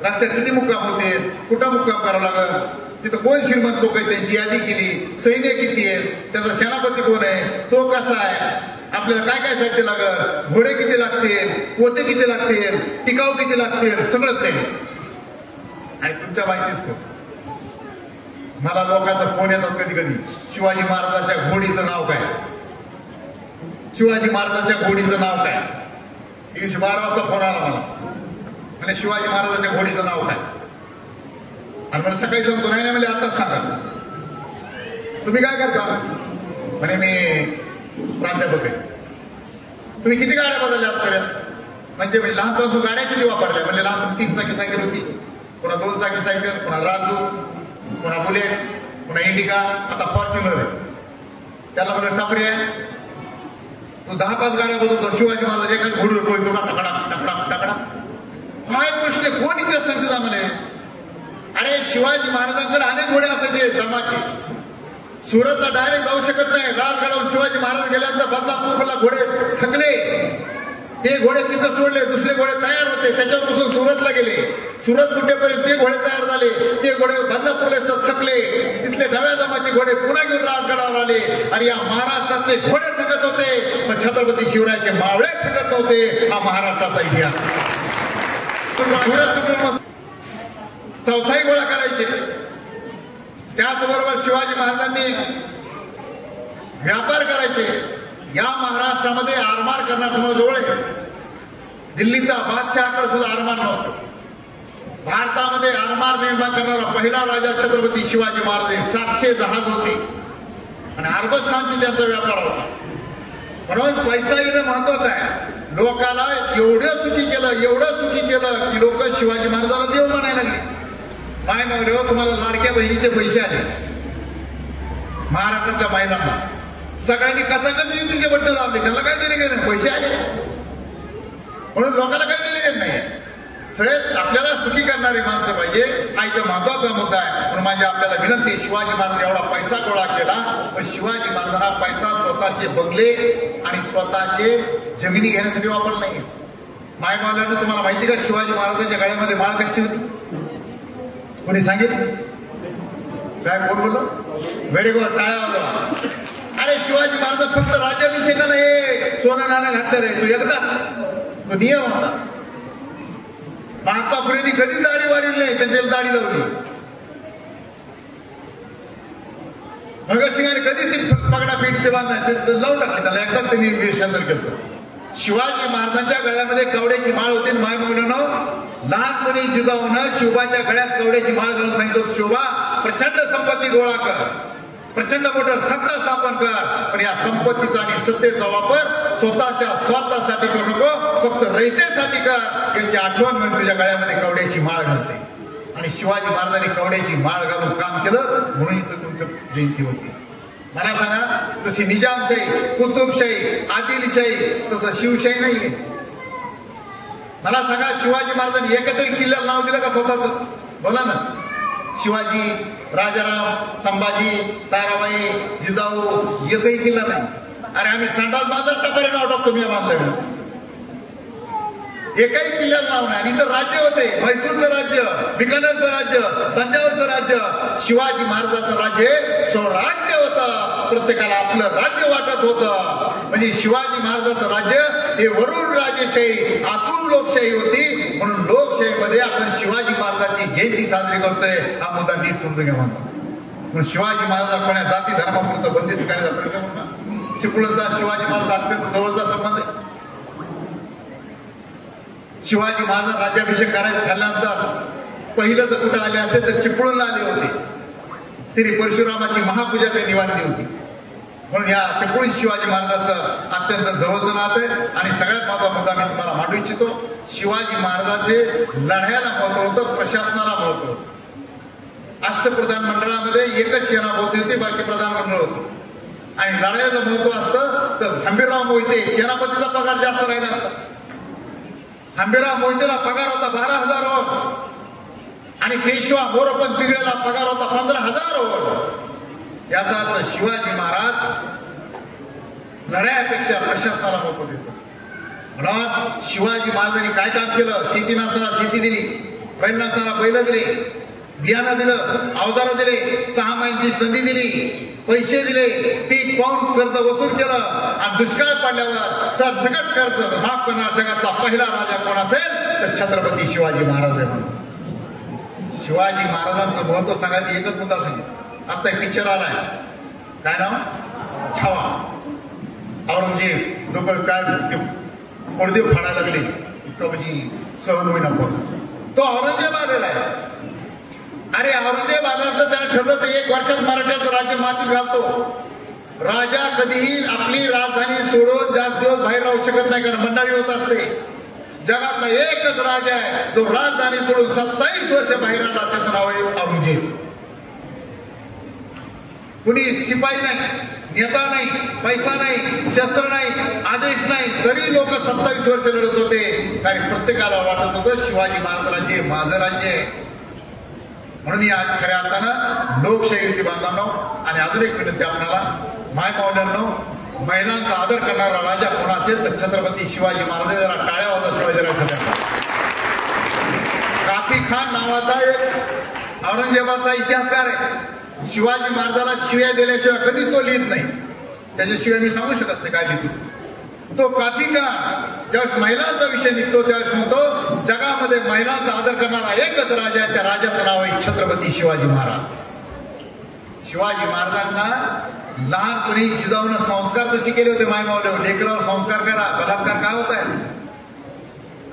रस्त्यात किती मुक्काम होते, कुठं मुक्काम करावं लागल, तिथं कोण श्रीमंत लोक आहेत त्यांची यादी केली, सैन्य किती आहेत, त्याचा सेनापती कोण आहे, तो कसा आहे, आपल्याला काय काय साहित्य लागल, घोडे किती लागतील, पोते किती लागतील, टिकाऊ किती लागतील, सगळं ते. आणि तुमच्या माहितीच तो मला लोकांचा फोन येतात कधी कधी, शिवाजी महाराजांच्या घोडीचं नाव काय, शिवाजी महाराजांच्या घोडीचं नाव काय. 12 वाजता फोन आला मला, म्हणजे शिवाजी महाराजांच्या घोडीचं नाव काय. आणि मला सकाळी सांगतो, नाही म्हणजे आताच सांगा. तुम्ही काय करता, म्हणे मी प्राध्यापक आहे. तुम्ही किती गाड्या बदलल्या आजपर्यंत, म्हणजे लहानपासून गाड्या किती वापरल्या, म्हणजे लहान 3 चाकी सायकल होती, पुन्हा 2 चाकी सायकल, पुन्हा राजू, पुन्हा बुलेट, पुन्हा इंडिका, आता फॉर्च्युनर आहे. त्याला मला टपरी आहे, तो 10-5 गाड्या बदलतो. शिवाजी महाराज एकाच घोडीवर पळतो का, टकडा टकडा टकडा. काय प्रश्न, कोण इतिहास सांगते आम्हाला. अरे शिवाजी महाराजांकडे अनेक घोडे असायचे दमाचे. सुरतला डायरेक्ट जाऊ शकत नाही, राजगडावरून शिवाजी महाराज गेल्यानंतर बदलापूरला घोडे थकले, ते घोडे तिथं सोडले, दुसरे घोडे तयार होते, त्याच्यापासून सुरतला गेले. सुरत कुठेपर्यंत ते घोडे तयार झाले, ते घोडे बदलापूरला थकले, तिथले नव्या दमाचे घोडे पुन्हा घेऊन राजगडावर आले. आणि या महाराष्ट्रातले घोडे थकत होते, पण छत्रपती शिवरायाचे मावळे थकत नव्हते. हा महाराष्ट्राचा इतिहास. सुरत कुटुंब चौथाही गोळा करायचे. त्याचबरोबर शिवाजी महाराजांनी व्यापार करायचे. या महाराष्ट्रामध्ये आरमार करणार तुम्हाला जवळ आहे, दिल्लीचा बादशहाकडे सुद्धा आरमार नव्हतं. भारतामध्ये आरमार निर्माण करणारा पहिला राजा छत्रपती शिवाजी महाराज. 700 जहाज होते आणि अरबस्थानची त्यांचा व्यापार होता. म्हणून पैसा येणं महत्वाचं आहे. लोकाला एवढं सुखी केलं की लोक शिवाजी महाराजाला देव म्हणायला लागले. काय म्हणले, तुम्हाला लाडक्या बहिणीचे पैसे आले महाराष्ट्रातल्या महिलांना, सगळ्यांनी कचाकच तिचे बट्ट दाबले, त्याला काय देणे घेणे, पैसे आले म्हणून लोकांना काही देणे घेत नाही. सहज आपल्याला सुखी करणारी माणसं पाहिजे, हा इथं महत्वाचा मुद्दा आहे. म्हणून माझी आपल्याला विनंती, शिवाजी महाराज एवढा पैसा गोळा केला, पण शिवाजी महाराजांना पैसा स्वतःचे बंगले आणि स्वतःचे जमिनी घेण्यासाठी वापरला नाही. मायबावल्यानं तुम्हाला माहिती का शिवाजी महाराजांच्या गळ्यामध्ये माळ कशी होती, कोणी सांगितलं काय, कोण बोललो, व्हेरी गुड, टाळ्या वाजवा. अरे शिवाजी महाराज फक्त राज्याभिषेकाला हे सोनं नाणं घातलं रे, तो एकदाच तो नियम होता. महात्मा फुलेंनी कधीच दाढी वाढली नाही, त्यांच्याला दाढी लावली. भगतसिंगाने कधीच ती पगडा पेटी ते बांधला, लावून टाकले त्याला, एकदाच त्यांनी वेषांतर केलं. शिवाजी महाराजांच्या गळ्यामध्ये कवड्याची माळ होती. माय मुलांनो, लहानपणी जिजाऊनं शिवबाच्या गळ्यात कवड्याची माळ घालून सांगितलं, शिवबा प्रचंड संपत्ती गोळा कर, प्रचंड मोठं सत्ता स्थापन कर, पण या संपत्तीचा आणि सत्तेचा वापर स्वतःच्या स्वार्थासाठी करू नको, फक्त रयतेसाठी कर. याची आठवण म्हणून तुझ्या गळ्यामध्ये कवड्याची माळ घालते. आणि शिवाजी महाराजांनी कवड्याची माळ घालून काम केलं, म्हणून इथं तुमचं जयंती होती. मला सांगा, तशी निजामशाही, कुतुबशाही, आदिलशाही, तसं शिवशाही नाही. मला सांगा, शिवाजी महाराजांनी एकत्रित किल्ल्याला नाव दिलं का स्वतःच, बोला ना. शिवाजी, राजाराम, संभाजी, ताराबाई, जिजाऊ, एकही किल्ला नाही. अरे आम्ही संडास बांधत टपारे नाव टाकतो, मी बांधलं, एकही किल्ल्याला नाव नाही. आणि तर राज्य होते, म्हैसूरचं राज्य, बिकानेरचं राज्य, तंजावरचं राज्य. शिवाजी महाराजांचं राज्य स्वराज्य होतं, प्रत्येकाला आपलं राज्य वाटत होतं. म्हणजे शिवाजी महाराजांचं राज्य हे वरून राजेशाही, आतून लोकशाही होती. म्हणून लोकशाहीमध्ये आपण शिवाजी महाराजांची जयंती साजरी करतोय, हा मुद्दा नीट समजून घ्या. म्हणून शिवाजी महाराज कोणा जाती धर्मापुरतं बंदिस्त करण्याचा प्रयत्न करू. चिपळूणचा शिवाजी महाराज अत्यंत जवळचा संबंध आहे. शिवाजी महाराज राज्याभिषेक करायचं झाल्यानंतर पहिलं जर कुठं आले असेल तर चिपळूणला आले होते. श्री परशुरामाची महापूजा त्यांनी बांधली होती. म्हणून या चिपळूण शिवाजी महाराजांचं अत्यंत जवळचं नातं आहे. आणि सगळ्यात महत्त्वाचा मुद्दा मी तुम्हाला मांडू इच्छितो, शिवाजी महाराजांचे लढायला महत्व होतं, प्रशासनाला महत्व होतं. अष्टप्रधान मंडळामध्ये एकच सेनापती होती, बाकी प्रधानमंडळ होतं. आणि लढाईचं महत्व असतं तर हंबीरराव मोहिते सेनापतीचा पगार जास्त राहिला असता. हंबीरराव मोहितेला पगार होता 12,000 आणि पेशवा मोरोपंत पिंगळेला पगार होता 15,000. याचा अर्थ शिवाजी महाराज लढाईपेक्षा प्रशासनाला महत्व देतो. म्हणून शिवाजी महाराजांनी काय काम केलं, शेती नसताना शेती दिली, बैल नसताना बैल दिले, बियाणं दिलं, अवजारं दिले, 6 महिन्याची संधी दिली, पैसे दिले, पीक पाहून कर्ज वसूल केलं. आणि दुष्काळ पडल्यावर सरसकट कर्ज माफ करणारा जगातला पहिला राजा कोण असेल तर छत्रपती शिवाजी महाराज आहे. म्हणून शिवाजी महाराजांचं महत्व सांगायचं एकच मुद्दा सांगितलं. आता एक पिक्चर आलाय, काय नाव, छावा. औरंगजेब लोक काय पडदे फाडायला लागले, इतकं म्हणजे सहन होईना. तो औरंगजेब आलेला आहे. अरे औरंगजेब आल्यानंतर त्याने ठरलं तर 1 वर्षात मराठ्याचं राज्य मातीत घालतो. राजा कधीही आपली राजधानी सोडून जास्त दिवस बाहेर राहू शकत नाही, कारण मंडळी होत असते. जगातला एकच राजा आहे जो राजधानी सोडून 27 वर्ष बाहेर आला, त्याचं नाव आहे औरंगजेब. कुणी शिपाई नाही, नेता नाही, पैसा नाही, शस्त्र नाही, आदेश नाही, तरी लोक 27 वर्ष लढत होते. कारण प्रत्येकाला वाटत होतं शिवाजी महाराज राज्य माझं राज्य आहे. म्हणून आज खऱ्या अर्थानं लोकशाही होती बांधवांनो. आणि अजून एक विनंती आपल्याला, माय पाहुण्यांनो, महिलांचा आदर करणारा राजा कोण असेल तर छत्रपती शिवाजी महाराज. जरा टाळ्या वाजवा शिवाजीराजांसाठी. काफी खान नावाचा एक औरंगजेबाचा इतिहासकार आहे. शिवाजी महाराजाला शिव्या दिल्याशिवाय कधीच तो लिहित नाही. त्याच्याशिवाय मी सांगू शकत नाही काय लिहितो तो. काफी का ज्यावेळेस महिलांचा विषय निघतो त्यावेळेस म्हणतो जगामध्ये महिलांचा आदर करणारा एकच राजा आहे, त्या राजाचं नाव आहे छत्रपती शिवाजी महाराज. शिवाजी महाराजांना लहानपणी जिजाऊनं संस्कार तसे केले होते. मायमावल्यावर लेकरावर संस्कार करा, बलात्कार काय होत आहे.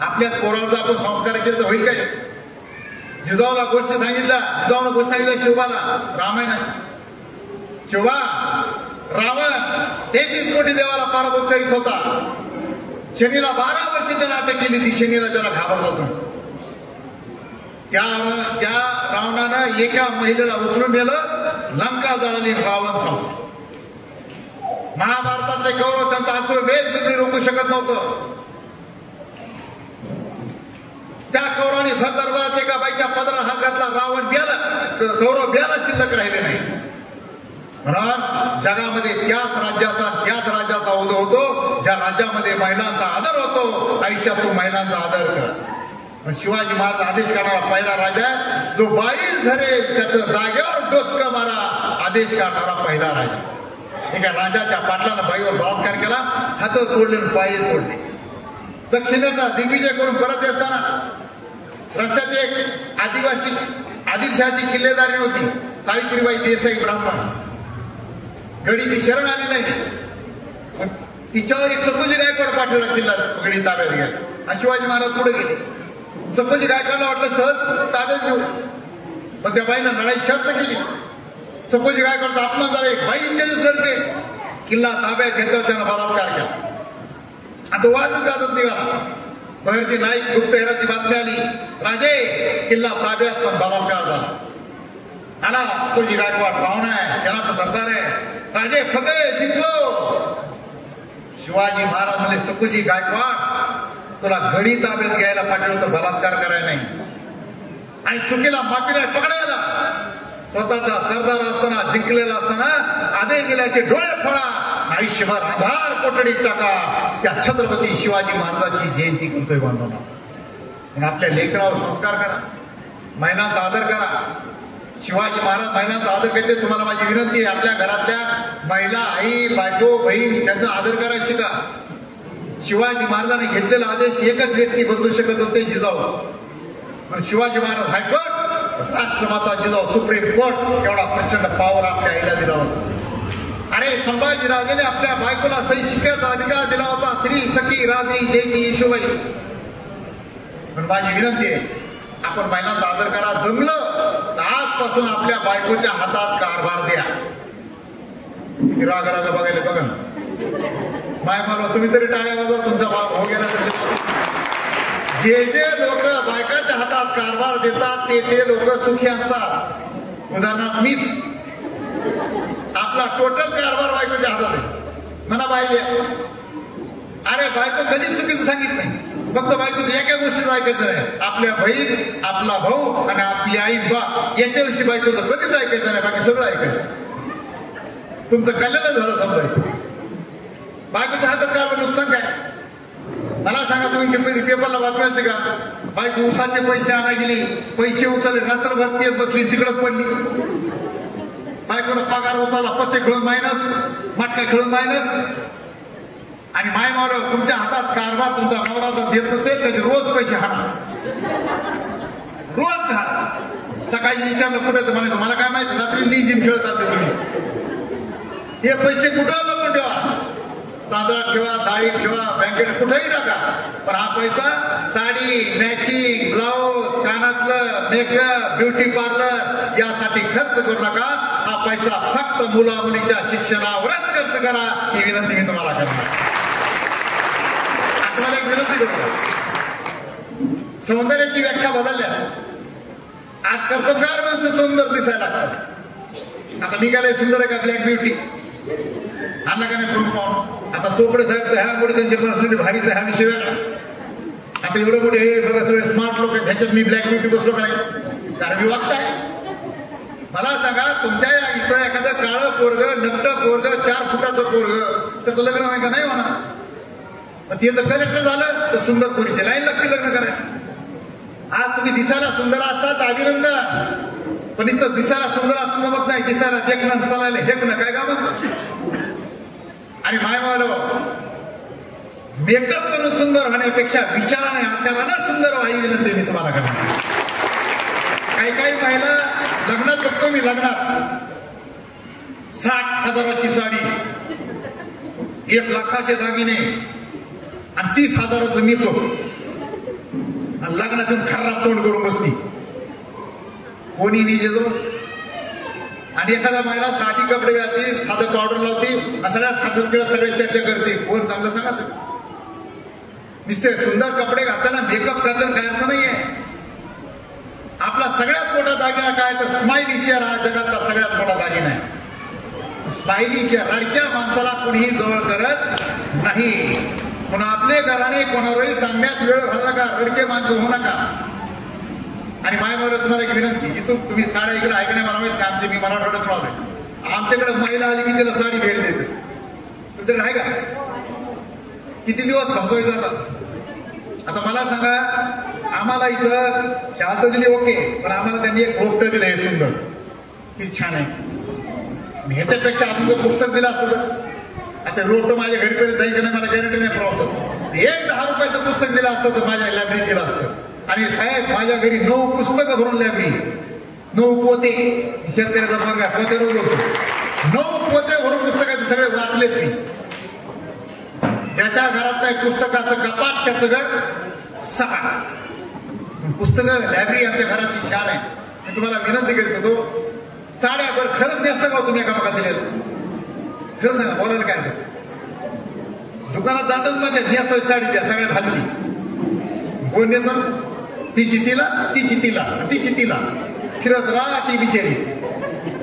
आपल्याच पोरावर जर आपण संस्कार केले तर होईल काय. जिजाऊला गोष्ट सांगितल्या, जिजाऊनं गोष्ट सांगितलं शिवबाला रामायणाची. शिवबा, रावण 33 कोटी देवाला पराभूत करीत होता. शनीला 12 वर्ष त्याने अटक केली. ती शनीला त्याला घाबरत होतो. त्या रावणानं एका महिलेला उचलून नेलं, लंका जळाली, रावण संपला. महाभारतातले कौरव त्यांचा अश्व वेद बिगडी रोखू शकत नव्हतं. त्या कौरवाने भरदरबारात एका बाईच्या पदरात हात घातला, रावण ब्याला, कौरव ब्याला शिल्लक राहिले नाही. म्हणून जगामध्ये त्याच राज्याचा उदय होतो ज्या राज्यामध्ये महिलांचा आदर होतो. आयुष्यात तो महिलांचा आदर कर. शिवाजी महाराज आदेश करणारा पहिला राजा आहे. जो बाईल धरेल त्याचं जागेवर डोचकं मारा आदेश करणारा पहिला राजा. एका राजाच्या पाटलानं बाईवर बलात्कार केला, हात तोडले, पाय तोडले. दक्षिणेचा दिग्विजय करून परत येताना रस्त्यात एक आदिलशहाची किल्लेदारी होती, सावित्रीबाई देसाई ब्राह्मण. गडी ती शरण आली नाही. तिच्यावर एक सकोजी गायकवाड पाठवला किल्ला गडी ताब्यात घ्या. आणि शिवाजी महाराज पुढे गेले. सकोजी गायकवाडला वाटलं सहज ताब्यात घेऊ, पण त्या बाईनं लढाई शर्त केली. सकोजी गायकवाडचा अपमान झाला. एक बाई इतके चढते, किल्ला ताब्यात घेतल्यावर त्यानं बलात्कार केला. आणि तो वाजत गाजत निघाला. बहिरजी नाईक गुप्तहेराची बातमी आली, राजे किल्ला ताब्यात पण बलात्कार झाला. आला सकोजी गायकवाड, पाहुणा आहे, सेनापती सरदार आहे, राजे फतेह जिंकलो. शिवाजी महाराज म्हणले, सकोजी गायकवाड तुला गडी ताब्यात घ्यायला पाठवलं तर बलात्कार करायला नाही, आणि चुकीला माफी नाही पकडायला. स्वतःचा सरदार असताना, जिंकलेला असताना आदेश दिल्याचे डोळे फोडा, आयुष्यभर आधार कोठडीत टाका. त्या छत्रपती शिवाजी महाराजांची जयंती करतोय बांधवांना. पण आपल्या लेकरावर संस्कार करा, महिलांचा आदर करा. शिवाजी महाराज महिलांचा आदर करते. तुम्हाला माझी विनंती आहे, आपल्या घरातल्या महिला, आई, बायको, बहीण त्यांचा आदर करायला शिका. शिवाजी महाराजांनी घेतलेला आदेश एकच व्यक्ती बदलू शकत होते, जिजाऊ. पण शिवाजी महाराज हायकोर्ट, राष्ट्रमाता जिजाऊ सुप्रीम कोर्ट, एवढा प्रचंड पॉवर आपल्या आईला दिला होता. अरे संभाजीराजाने आपल्या बायकोला सही शिकायचा अधिकार दिला होता, श्री सखी राजनी जयती येशूबाई. पण माझी विनंती आहे, आपण महिलांचा आदर करा. जमलं तर आजपासून आपल्या बायकोच्या हातात कारभार द्या. किती राग राग बघायला बघा माय मला तुम्ही तरी टाळ्या वाजवा तुमचा भाव हो गेला जे जे लोक बायकाच्या हातात कारभार देतात ते लोक सुखी असतात उदाहरणार्थ मीच आपला टोटल कारभार बायकोच्या हातात आहे म्हणा पाहिजे अरे बायको कधीच चुकीचं सांगित नाही फक्त बायकोचं एका गोष्टीचं ऐकायचं नाही आपल्या बहीण आपला भाऊ आणि आपली आई बा याच्याविषयी बायकोचं कधीच ऐकायचं नाही बाकी सगळं ऐकायचं तुमचं कल्याण झालं समजायचं बायकोच्या हातात कारभार नुकसान काय मला सांगा तुम्ही पेपरला बातमी असली का बायको उसाचे पैसे आणा गेली पैसे उचलले रात्रभर पियत बसली तिकडच पडली बायकोनं पगार उचलला पत्ते खेळून मायनस मटका खेळून मायनस आणि माय मावलं तुमच्या हातात कारभार तुमचा नवरा जर देत नसेल त्याचे रोज पैसे हाणा रोज घा सकाळी विचारलं कुठे तर म्हणायचं मला काय माहिती रात्री लीजिम खेळत आले तुम्ही हे पैसे कुठं लपून ठेवा तांदळात ठेवा डाळीत ठेवा बँकेत कुठेही टाका पण हा पैसा साडी मॅचिंग ब्लाऊज कानातलं मेकअप ब्युटी पार्लर यासाठी खर्च करू नका हा पैसा फक्त मुला मुलीच्या शिक्षणावरच खर्च करा ही विनंती मी तुम्हाला करणार आता मला एक विनंती करतो सौंदर्याची व्याख्या बदलल्या आज कर्तबगार माणसं सुंदर दिसायला लागतात आता मी काय सुंदर आहे का ब्लॅक ब्युटी आणला का नाही प्रूफ पाहून आता चोपडे साहेब तर ह्यामुळे त्यांची पर्सनॅलिटी भारीच आहे हा विषय वेगळा आता एवढं मोठे हे बघा सगळे स्मार्ट लोक आहेत ह्याच्यात मी ब्लॅक ब्युटी बसलो का नाही कारण मी वागताय मला सांगा तुमच्या इथं एखादं काळं पोरग नकट पोरग 4 फुटाचं पोरग त्याचं लग्न व्हाय का नाही म्हणा मग ते जर कलेक्टर झालं तर सुंदर पोरीचे लाईन लागते लग्न करायला आज तुम्ही दिसायला सुंदर असतात अभिनंदन पण नुसतं दिसायला सुंदर असून जमत नाही दिसायला देखणं चालायला हेकणं काय कामाचं आणि माय मेकअप करून सुंदर होण्यापेक्षा विचाराने आचारानं सुंदर व्हावी विनंती मी तुम्हाला करणार काही काही महिला लग्नात बघतो मी लग्नात 60,000ची साडी 1 लाखाचे दागिने आणि 30,000चं मेकअप आणि लग्नातून खराब तोंड करून बसली कोणी निजेजो आणि एखादा महिला साधी कपडे घालते साधं पावडर लावते सगळ्यात हसत खेळत सगळ्या चर्चा करते कोण चांगलं सांगा दिसते सुंदर कपडे घालताना मेकअप करताना काय अर्थ नाहीये आपला सगळ्यात मोठा दागिना काय तर स्माइली चेहरा हा जगातला सगळ्यात मोठा दागिना आहे स्माइली चेहरा रडक्या माणसाला कुणीही जवळ करत नाही पण आपले घराने कोणावरही सांगण्यात वेळ घालला का रडके माणसं होऊ नका आणि माय मला तुम्हाला एक विनंती इथून तुम्ही साड्या इकडे ऐकणे मला माहित नाही आमचे मी मराठवाड्यात राहलोय आमच्याकडे महिला आली की त्याला साडी भेट देते तुमच्याकडे आहे का किती दिवस फसवायचं आता मला सांगा आम्हाला इथं शाल तर दिली ओके पण आम्हाला त्यांनी एक रोपटं दिलं हे सुंदर किती छान आहे ह्याच्यापेक्षा तुमचं पुस्तक दिलं असतं तर आता रोपटं माझ्या घरीपर्यंत जाईल का नाही मला गॅरंटी नाही प्रवासात 10 रुपयाचं पुस्तक दिलं असतं तर माझ्या लायब्ररीत दिलं असतं आणि साहेब माझ्या घरी 9 पुस्तकं भरून लायब्ररी 9 पोते शेतकऱ्याचा वर्ग आहे पोते रोज होतो 9 पोते भरून पुस्तकाचे सगळे वाचलेत मी ज्याच्या घरात नाही पुस्तकाचं कपाट त्याचं घर सपाट पुस्तकं लायब्ररी आमच्या घराची शान आहे मी तुम्हाला विनंती करीत होतो साड्या बरं खरंच नेसतं का तुम्ही एका बघा दिलेलं खरं सांगा बोलायला काय दुकानात जातच माझ्या नेसोय साडीच्या सगळ्यात हलकी कोण नेसर तिची तिला फिरत राहा ती बिचारी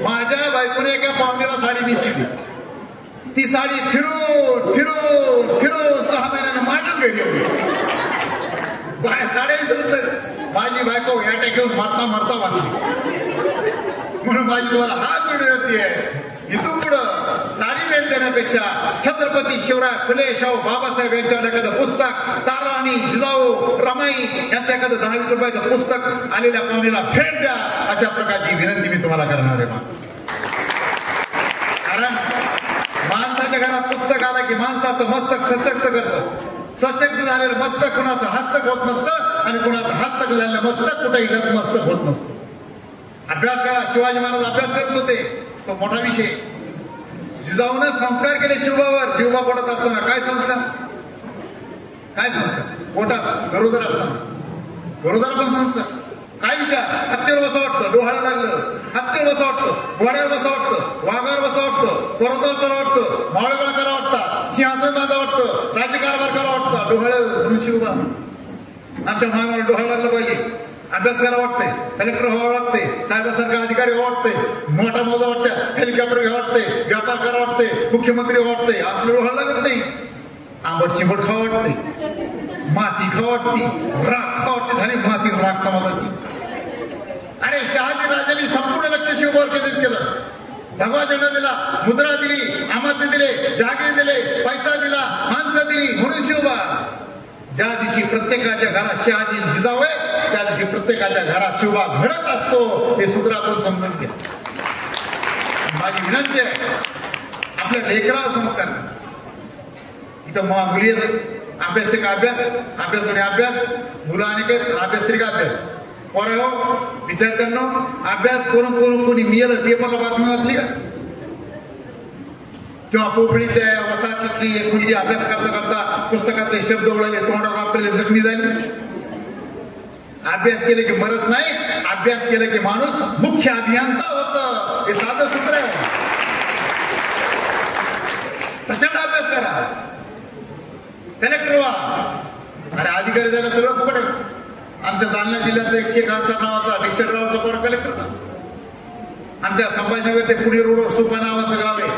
माझ्या बायकोने एका पाहुण्याला साडी नेसली ती साडी फिरून फिरून फिरून 6 महिन्यानं माझ्याच घरी होती साड्या विसरत माझी बायको या घेऊन मरता वाचली म्हणून माझी तुम्हाला हात विनंती आहे इथून पुढं साडी भेट देण्यापेक्षा छत्रपती शिवराय फुले शाहू बाबासाहेब यांच्यावर एखादं पुस्तक ताराणी जिजाऊ रमाई यांचं एखादं 10-20 रुपयाचं पुस्तक आलेल्या पाहुणीला भेट द्या अशा प्रकारची विनंती मी तुम्हाला करणार आहे कारण माणसाच्या घरात पुस्तक आलं की माणसाचं मस्तक सशक्त करतं सशक्त झालेलं मस्तक कुणाचं हस्तक होत नसतं आणि कुणाचं हस्तक झालेलं मस्तक कुठेही नतमस्तक होत नसतं अभ्यास करा शिवाजी महाराज अभ्यास करत होते तो मोठा विषय जिजाऊनं संस्कार केले शिवबावर जीवबा पोटात असताना काय संस्कार पोटात गरोदर असताना गरोदर पण संस्कार काय विचार हत्तीवर बसं वाटतं डोहाळं लागलं हत्तीवर बसा वाटतं, घोड्यावर बसा वाटतं, वाघावर बसा वाटतं, पर्वतावर करा वाटतं, मावळगड करा वाटतं, सिंहासन बांधा वाटतं, राज्यकारभार करा वाटतं, डोहाळ्यावर मनुष्य उभा. आमच्या मायमाला डोहाळं लागलं पाहिजे, अभ्यास करावा वाटतंय, कलेक्टर व्हावं वाटतंय, साहेबांसारखा अधिकारी व्हावं वाटतंय, मोठा मौजा वाटतंय, हेलिकॉप्टर घ्यावं वाटतंय, व्यापार करावा वाटतंय, मुख्यमंत्री व्हावं वाटतंय. असलं डोहाळं लागत नाही. आंबट चिंबट खावं वाटतंय, माती खावं वाटती, राख खावं वाटते. झाली माती राख समाजाची. अरे शहाजी राजांनी संपूर्ण लक्ष शिवभावर केंद्रित केलं. भगवा झेंडा दिला, मुद्रा दिली, अमात्य दिले, जागीर दिले, पैसा दिला, माणसं दिली, म्हणून शिवबा. ज्या दिवशी प्रत्येकाच्या घरात शहाजी जिजावय त्या दिवशी प्रत्येकाच्या घरात शिवबा घडत असतो. हे सूत्र आपण समजून घ्या. माझी विनंती आहे, आपल्या लेकरावर संस्कार. इथं मुली अभ्यास का अभ्यास, अभ्यास दोन्ही अभ्यास, मुलं अनेक आहेत, अभ्यास तरी का अभ्यास. पोरांनो, विद्यार्थ्यांनो, अभ्यास करून कोणी मिळालं पेपरला बातमी वाचली का? किंवा पोपळी त्या वसाहतीतली एक मुलगी अभ्यास करता करता पुस्तकातले शब्द ओळखले, तोंडावर आपल्याला जखमी झाली. अभ्यास केले की मरत नाही, अभ्यास केले की माणूस मुख्य अभियंता होतं. हे साधं सूत्र आहे. प्रचंड अभ्यास करा, कलेक्टर व्हा. अरे अधिकारी झाला सगळं फुकट आहे. आमच्या जालना जिल्ह्याचा एक शेख हासर नावाचा डिस्ट्रिक्ट ड्रायव्हरचा पोर कलेक्टर होता. आमच्या संभाजीनगर ते पुणे रोडवर सुपा नावाचं गाव आहे,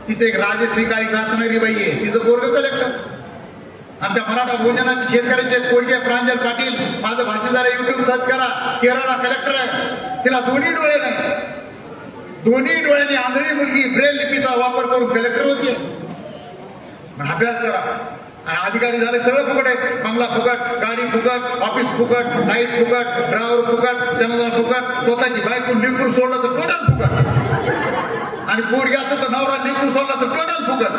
तिथे एक राजश्री काळी नाचणारी बाई आहे, तिचं पोरग कलेक्टर. आमच्या मराठा भोजनाचे शेतकऱ्याचे पोरगे प्रांजल पाटील, माझं भाषण झालं, युट्यूब सर्च करा, केरळला कलेक्टर आहे. तिला दोन्ही डोळे नाही, दोन्ही डोळ्यांनी आंधळी मुलगी ब्रेल लिपीचा वापर करून कलेक्टर होती. अभ्यास करा. आणि अधिकारी झाले सगळं फुकट आहे. बंगला फुकट, गाडी फुकट, ऑफिस फुकट, लाईट फुकट, ड्रायव्हर फुकट, जनधन फुकट, स्वतःची बायको निकून सोडलं तर टोटल फुकट. आणि पोरगी असं तर नवरा निकून सोडला तर टोटल फुकट.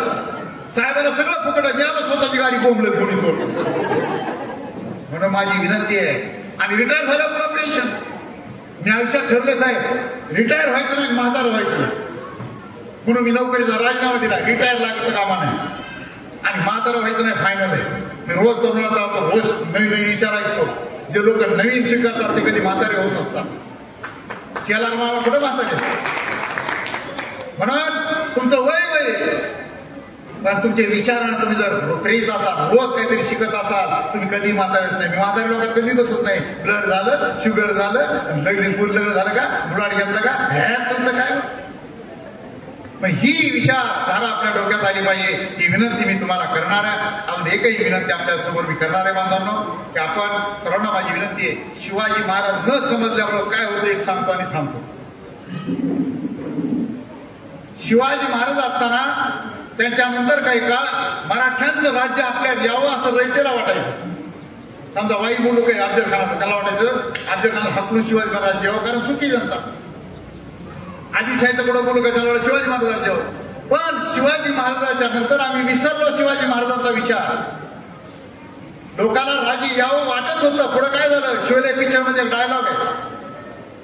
साहेबाला सगळं फुकट आहे, मी आता स्वतःची गाडी कोंबलं कोणी सोडलं. म्हणून माझी विनंती आहे. आणि रिटायर झालं पुन्हा पेन्शन. मी आयुष्यात ठरले साहेब, रिटायर व्हायचं नाही, म्हातार व्हायचं नाही. म्हणून मी नोकरीचा राजीनामा दिला. रिटायर लागत कामा नाही आणि म्हातारा व्हायचं नाही, फायनल आहे. मी रोज तरुणाला जातो, रोज नवीन नवीन विचार ऐकतो. जे लोक नवीन स्वीकारतात ते कधी म्हातारे होत नसतात. शेला मामा कुठं म्हातारे. म्हणून तुमचं वय पण तुमचे विचार आणि तुम्ही जर प्रेरित असाल, रोज काहीतरी शिकत असाल, तुम्ही कधी म्हातारे होत नाही. मी म्हातारे लोकांत कधी बसत नाही. ब्लड झालं, शुगर झालं, लग्न झालं का, ब्लड घेतलं का, ह्यात तुमचं काय. पण ही विचारधारा आपल्या डोक्यात आली पाहिजे. ही विनंती मी तुम्हाला करणार आहे. अजून एकही विनंती आपल्या समोर मी करणार आहे बांधवांनो, की आपण सर्वांना माझी विनंती आहे, शिवाजी महाराज न समजल्यामुळं काय होतं एक सांगतो आणि थांबतो. शिवाजी महाराज असताना त्यांच्यानंतर काही काळ मराठ्यांचं राज्य आपल्याला यावं असं रयतेला वाटायचं. समजा वाई मुलूक आहे अफजल खानाचं, त्याला वाटायचं अफजल खान हाकलून शिवाजी महाराज यावं, कारण सुखी जनता. आदिलशाहीचं कुठं मुलूक आहे, त्याला शिवाजी महाराज यावं. पण शिवाजी महाराजांच्या नंतर आम्ही विसरलो शिवाजी महाराजांचा विचार. लोकांना राजी यावं वाटत होतं. पुढे काय झालं, शोले पिक्चर मध्ये डायलॉग आहे.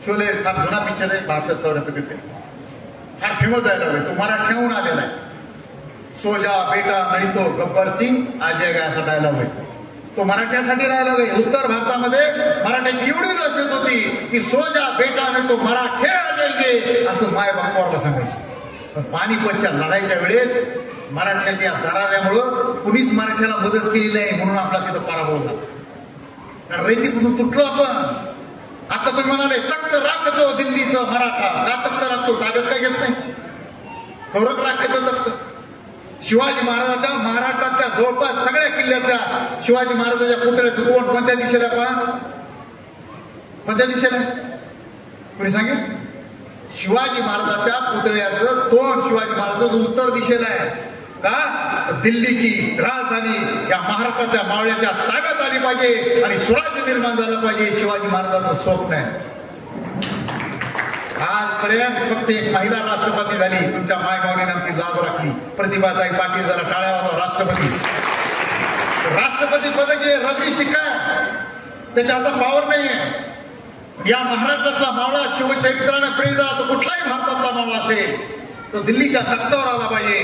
शोले फार जुना पिक्चर आहे, 72-74 फार फेमस डायलॉग आहे. तो मराठ्याहून आलेला आहे. सोजा बेटा नाही तो गब्बर सिंग आज जाएगा असा डायलॉग आहे. तो मराठ्यासाठी डायलॉग आहे. उत्तर भारतामध्ये मराठ्याची एवढी दहशत होती की सोजा बेटा नाही तो मराठे आ जाएंगे असं माय बापाला सांगायचे. पण पानिपतच्या लढाईच्या वेळेस मराठ्याच्या दराऱ्यामुळं कुणीच मराठ्याला मदत केली नाही, म्हणून आपला तिथं पराभव झाला. कारण रयतीपासून तुटलो आपण. आता तुम्ही म्हणाले तख्त राखतो दिल्लीचं मराठा, का तख्त राखतो, ताब्यात काय घेत नाही, गौरव राखायचं तख्त. शिवाजी महाराजांच्या महाराष्ट्रातल्या जवळपास सगळ्या किल्ल्याच्या शिवाजी महाराजांच्या पुतळ्याचं तोंड कोणत्या दिशेला पहा, कोणत्या दिशेला कोणी सांगेल. शिवाजी महाराजांच्या पुतळ्याचं तोंड शिवाजी महाराजांचं उत्तर दिशेला आहे. का, दिल्लीची राजधानी या महाराष्ट्राच्या मावळ्याच्या ताब्यात आली पाहिजे आणि स्वराज्य निर्माण झालं पाहिजे, शिवाजी महाराजांचं स्वप्न आहे. आजपर्यंत फक्त एक महिला राष्ट्रपती झाली. तुमच्या मायबावलीने आमची लाज राखली. प्रतिभाताई पाटील जरा टाळ्या वाजवा. राष्ट्रपती पदक हे रबरी शिक्का, त्याच्या आता पावर नाहीये. या महाराष्ट्रातला मावळा शिवचरित्राने प्रेरित झाला, तो कुठलाही भारतातला मावळा असेल तो दिल्लीच्या तख्तावर आला पाहिजे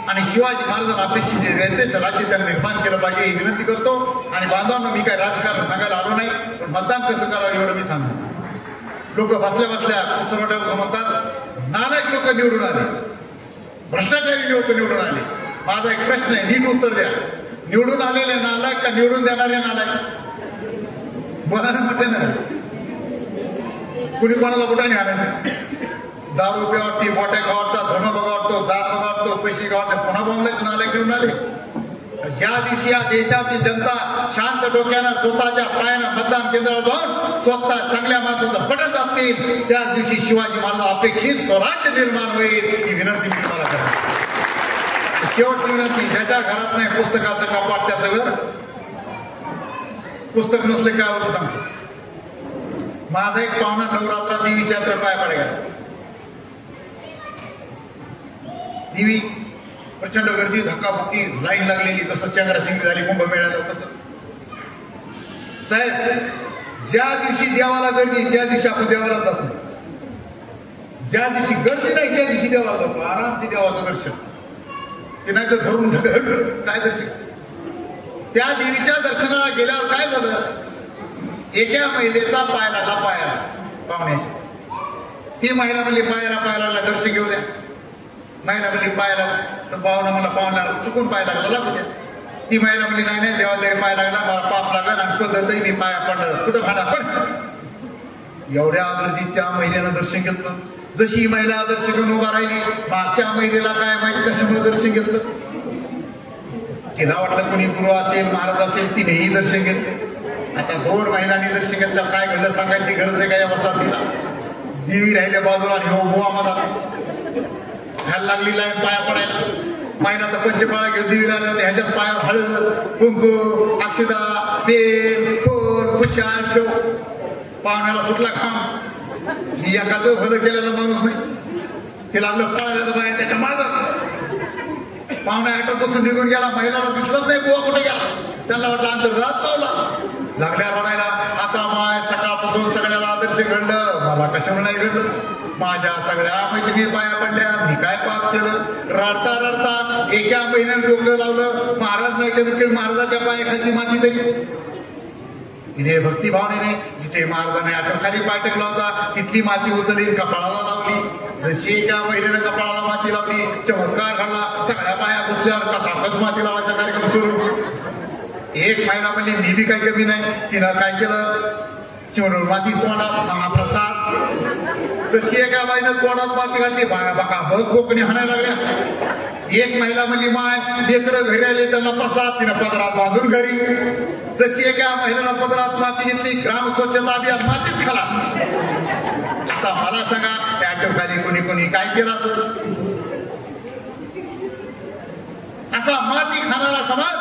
आणि शिवाजी महाराजांना अपेक्षित रयतेचं राज्य त्यांनी निर्माण केलं पाहिजे ही विनंती करतो. आणि बांधवांना मी काय राजकारण सांगायला आलो नाही, पण मतदान कसं करावं एवढं मी सांगतो. लोक बसल्या बसल्या उचलवट्या म्हणतात नालायक लोक निवडून आले, भ्रष्टाचारी लोक निवडून आले. माझा एक प्रश्न आहे, नीट उत्तर द्या. निवडून आलेले नालायक का निवडून देणारे नालायक? बोला ना म्हटले ना. कुणी कोणाला कुठे नाही आणायचं. दारू पिवावरती, बोट्या गावडतात, धर्म बघावडतो, जात बघावडतो, पैसे गावडतात, पुन्हा बॉम्बलाच नालायक निवडून आले. ज्या दिवशी या देशातली जनता शांत डोक्यानं स्वतःच्या पायानं मतदान केंद्रावर जाऊन स्वतः चांगल्या माणसाचं बटन दाबतील, त्या दिवशी शिवाजी महाराज अपेक्षित स्वराज्य निर्माण होईल. ही विनंती मी तुम्हाला करतो. शेवटची विनंती, ज्याच्या घरात नाही पुस्तकाचं कपाट त्याचं घर. पुस्तक नसले काय होतं सांगतो. माझा एक पाहुणा नवरात्रात देवीच्या यात्रेत पाया पडे गेला. देवी प्रचंड गर्दी, धक्काबुक्की, लाईन लागलेली, जसं चंद्रसिंग झाली कुंभमेळ्याला तसं. साहेब, ज्या दिवशी देवाला गर्दी त्या दिवशी आपण देवाला जात नाही. ज्या दिवशी गर्दी नाही त्या दिवशी देवाला जातो. आरामशी देवाचं दर्शन. ते नाही तर धरून काय दर्शन. त्या देवीच्या दर्शनाला गेल्यावर काय झालं, एका महिलेचा पाय लागला पायाला पाहुण्याच्या. ती महिला म्हणली पायाला लागला, दर्शन घेऊ द्या. महिला म्हणली पायाला, तर पाहुणा मला पाहुण्याला चुकून पाय लागला, लागू द्या. ती महिला म्हणली नाही नाही, देवा तरी पाय लागला, मला पाप लागला आणि पद्धतही मी पाया पडणार. कुठं भाडा पण एवढ्या गर्दीत त्या महिलेनं दर्शन घेतलं. जशी महिला दर्शन घेऊन उभा राहिली, मागच्या महिलेला काय माहिती कशामुळे दर्शन घेतलं. तिला वाटलं कोणी गुरु असेल, महाराज असेल, तिनेही दर्शन घेतले. आता 2 महिलांनी दर्शन घेतलं, काय घडलं सांगायची गरज आहे का या वसाहतीला. देवी राहिल्या बाजूला आणि हो बुवा मधात घ्यायला लागली लाईन पाया पडायला. महिला तर पंचपाळा घेऊन देवीला आल्या होत्या. ह्याच्यात पायावर हळद, कुंकू, अक्षदा, बेल, फूल, खुशाल ठेव. पाहुण्याला सुटला खांब. मी एकाचं भलं केलेला माणूस नाही. ते लागलं पळायला तर बाया त्याच्या मागं. पाहुण्या ॲटो बसून निघून गेला. महिलाला दिसलंच नाही बुवा कुठे गेला. त्यांना वाटलं अंतर्जात पावला. लागल्या रडायला. आता माय सकाळपासून सगळ्याला दर्शन घडलं, मला कशामुळे नाही घडलं. माझ्या सगळ्या मैत्रिणी पाया पडल्या, मी काय पाप केलं. रडता रडता एका महिन्याने डोकं लावलं. महाराज नाही कमीत कमी महाराजाच्या पायाखालची माती तरी. तिने भक्तिभावनेने जिथे महाराजाने आठवखाली पाय टेकला होता तिथली माती उचलली, कपाळाला लावली. जशी एका महिलेनं कपाळाला माती लावली, चमत्कार घडला. सगळ्या पाया घुसल्यावर कचाकच माती लावायचा कार्यक्रम सुरू. एक महिला म्हणली मी बी काही कमी नाही. तिनं काय केलं, चिवरून माती तोंडात, महाप्रसाद. तशी एका बाईनं तोंडात माती घातली, बघा बघ कोकणी हाणायला लागल्या. एक महिला म्हणली माय लेकरं घरी आले त्यांना प्रसाद, तिनं पदरात बांधून घरी. जशी एका महिलेनं पदरात माती घेतली, ग्राम स्वच्छता अभियान मातीच खाला. आता मला सांगा त्या आठवखाली कोणी कोणी काय केलं असं. असा माती खाणारा समाज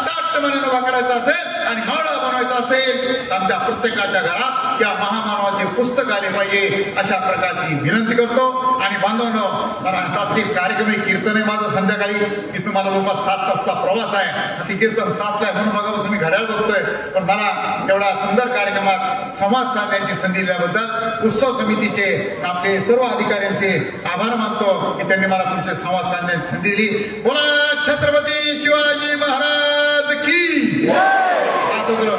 ताटपणाने उभा करायचा असेल आणि मावळा बनवायचा असेल, आमच्या प्रत्येकाच्या घरात त्या महामानवाचे पुस्तक आले पाहिजे, अशा प्रकारची विनंती करतो. आणि बांधवांनो, मला रात्री कार्यक्रम कीर्तन आहे माझं संध्याकाळी. मी तुम्हाला जवळपास 7 तासचा प्रवास आहे. ती कीर्तन 7ला आहे म्हणून बघापासून मी घड्याळ बघतोय. पण मला एवढा सुंदर कार्यक्रमात संवाद साधण्याची संधी दिल्याबद्दल उत्सव समितीचे आपले सर्व अधिकाऱ्यांचे आभार मानतो की त्यांनी मला तुमचे संवाद साधण्याची संधी दिली. बोला छत्रपती शिवाजी महाराज की. हात उचलून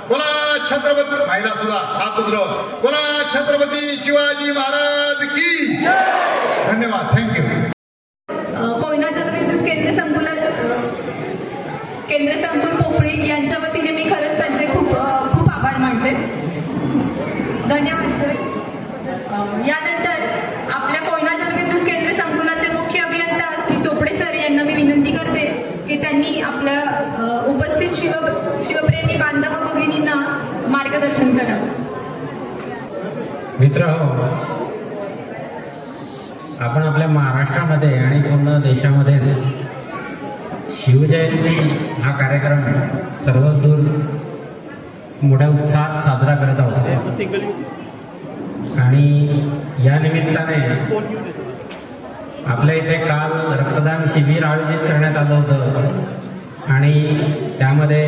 बोला छत्रपती. महिला सुद्धा हात उचलून बोला छत्रपती शिवाजी महाराज की. धन्यवाद. थँक्यू. कोयना जलविद्युत केंद्र संकुल पोफळी यांच्या वतीने मी खरंच त्यांचे खूप खूप आभार मानते. धन्यवाद सर. यानंतर आपल्या कोयना जलविद्युत केंद्र संकुलाचे मुख्य अभियंता श्री चोपडे सर यांना मी विनंती करते की त्यांनी आपल्या उपस्थित शिवप्रेमी बांधव भगिनींना मार्गदर्शन करावं. मित्र हो, आपण आपल्या महाराष्ट्रामध्ये आणि पूर्ण देशामध्ये शिवजयंती हा कार्यक्रम सर्वच दूर मोठ्या उत्साहात साजरा करत आहोत. आणि या निमित्ताने आपल्या इथे काल रक्तदान शिबिर आयोजित करण्यात आलं होतं आणि त्यामध्ये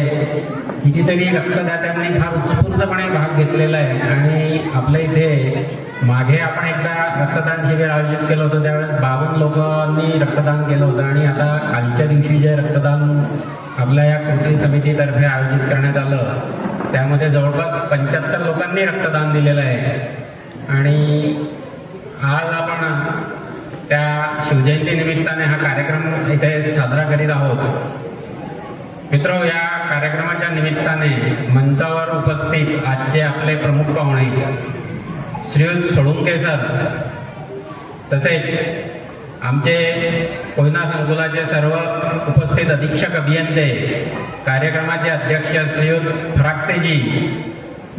कितीतरी रक्तदात्यांनी फार उत्स्फूर्तपणे भाग घेतलेला आहे. आणि आपल्या इथे मागे आपण एकदा रक्तदान शिबिर आयोजित केलं होतं, त्यावेळेस 52 लोकांनी रक्तदान केलं होतं. आणि आता कालच्या दिवशी जे रक्तदान आपल्या या कृती समितीतर्फे आयोजित करण्यात आलं त्यामध्ये जवळपास 75 लोकांनी रक्तदान दिलेलं आहे आणि आज आपण त्या शिवजयंती निमित्ताने हा कार्यक्रम इथे साजरा करीत आहोत. मित्र, या कार्यक्रमाच्या निमित्ताने मंचावर उपस्थित आजचे आपले प्रमुख पाहुणे श्रीयुत सोळुंके सर, तसेच आमचे कोयना संकुलाचे सर्व उपस्थित अधीक्षक अभियंते, कार्यक्रमाचे अध्यक्ष श्रीयुत फराकतेजी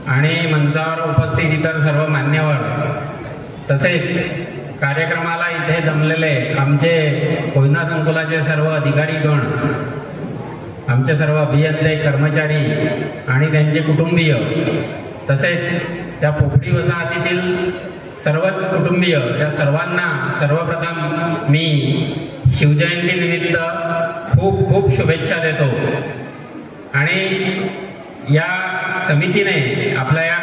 आणि मंचावर उपस्थित इतर सर्व मान्यवर, तसेच कार्यक्रमाला इथे जमलेले आमचे कोयना संकुलाचे सर्व अधिकारीगण, आमचे सर्व अभियंते, कर्मचारी आणि त्यांचे कुटुंबीय, तसेच त्या पोफडी वसाहतीतील सर्वच कुटुंबीय, या सर्वांना सर्वप्रथम मी शिवजयंती निमित्त खूप खूप शुभेच्छा देतो. आणि या समितीने, आपल्या या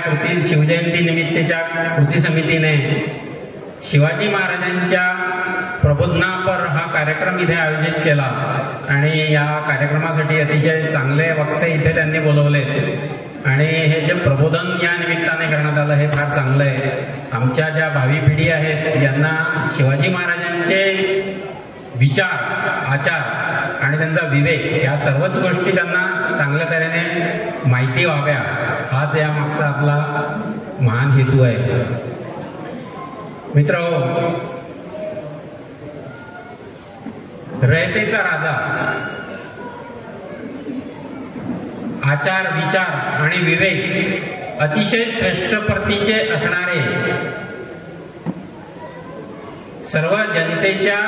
शिवजयंती निमित्तच्या कृती समितीने शिवाजी महाराजांच्या प्रबोधनापर हा कार्यक्रम इथे आयोजित केला आणि या कार्यक्रमासाठी अतिशय चांगले वक्ते इथे त्यांनी बोलवले आणि हे जे प्रबोधन या निमित्ताने करण्यात आलं हे फार चांगलं आहे. आमच्या ज्या भावी पिढी आहेत यांना शिवाजी महाराजांचे विचार, आचार आणि त्यांचा विवेक या सर्वच गोष्टी त्यांना चांगल्या तऱ्हेने माहिती व्हाव्या, हाच या मागचा आपला महान हेतू आहे. मित्र, रयतेचा राजा, आचार, विचार आणि विवेक अतिशय श्रेष्ठ प्रतीचे असणारे, सर्व जनतेच्या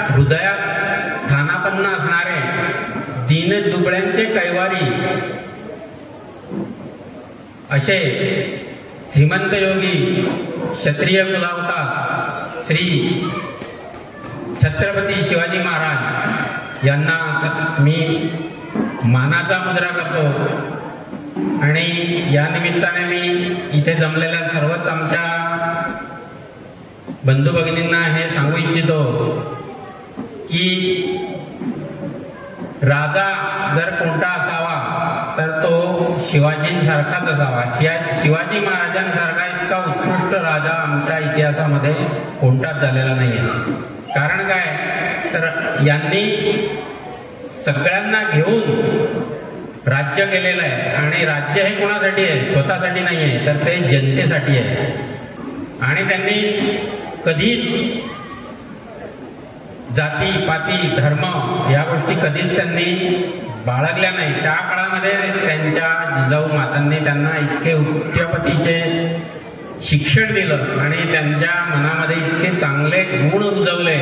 हृदयात स्थानापन्न असणारे, दीनदुबळ्यांचे कैवारी असे श्रीमंत योगी क्षत्रिय कुलावतास श्री छत्रपती शिवाजी महाराज यांना मी मानाचा मुजरा करतो. आणि या निमित्ताने मी इथे जमलेल्या सर्वच आमच्या बंधू भगिनींना हे सांगू इच्छितो की राजा जर कोणता असावा तर तो शिवाजींसारखाच असावा. शिवाजी महाराजांसारखा इतका उत्कृष्ट राजा आमच्या इतिहासामध्ये कोणताच झालेला नाही आहे. कारण काय तर यांनी सगळ्यांना घेऊन राज्य केलेलं आहे आणि राज्य हे कोणासाठी आहे? स्वतःसाठी नाही आहे, तर ते जनतेसाठी आहे. आणि त्यांनी कधीच जाती पाती धर्म या गोष्टी कधीच त्यांनी बाळगल्या नाही. त्या काळामध्ये त्यांच्या जिजाऊ मातांनी त्यांना इतके उत्पत्तीचे शिक्षण दिलं आणि त्यांच्या मनामध्ये इतके चांगले गुण रुजवले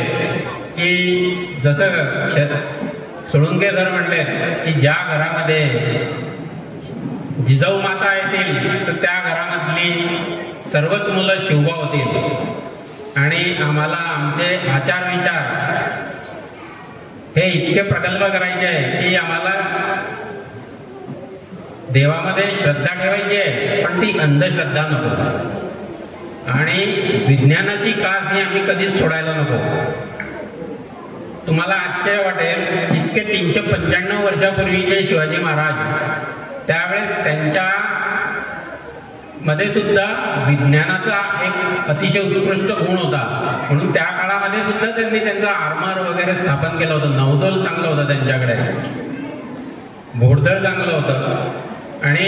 की जसं सोळुंके सर म्हणले की ज्या घरामध्ये जिजाऊ माता येतील तर त्या घरामधली सर्वच मुलं शिवबा होतील. आणि आम्हाला आमचे आचार विचार हे इतके प्रकल्प करायचे आहे की आम्हाला देवामध्ये श्रद्धा ठेवायची आहे, पण ती अंधश्रद्धा नको आणि विज्ञानाची कास ही आम्ही कधीच सोडायला नको. तुम्हाला आश्चर्य वाटेल, इतके 395 वर्षापूर्वीचे शिवाजी महाराज त्यावेळेस त्यांच्या मध्ये सुद्धा विज्ञानाचा एक अतिशय उत्कृष्ट गुण होता. म्हणून त्या काळामध्ये सुद्धा त्यांनी त्यांचा आर्मर वगैरे स्थापन केलं होतं. नौदल चांगलं होतं त्यांच्याकडे, घोडदळ चांगलं होतं आणि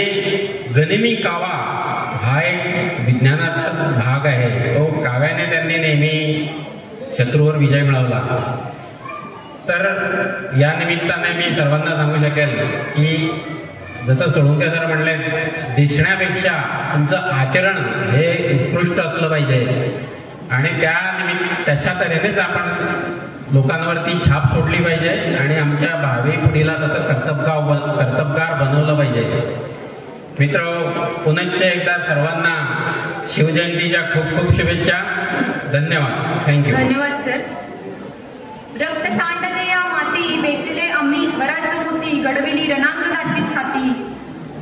गनिमी कावा हा एक विज्ञानाचा भाग आहे. तो काव्याने त्यांनी नेहमी शत्रूवर विजय मिळवला. तर या निमित्ताने मी सर्वांना सांगू शकेल की जसं सोळुंके सर म्हणले, दिसण्यापेक्षा तुमचं आचरण हे उत्कृष्ट असलं पाहिजे आणि तशा तऱ्हेनेच आपण लोकांवरती छाप सोडली पाहिजे आणि आमच्या भावी पिढीला तसं कर्तबगार बनवलं पाहिजे. मित्र, पुनश्च एकदा सर्वांना शिवजयंतीच्या खूप खूप शुभेच्छा. धन्यवाद. थँक्यू. धन्यवाद सर. रक्त सांडले या माती, वेचले आम्ही स्वराज्य मोती, घडविली रणांगणाची छाती,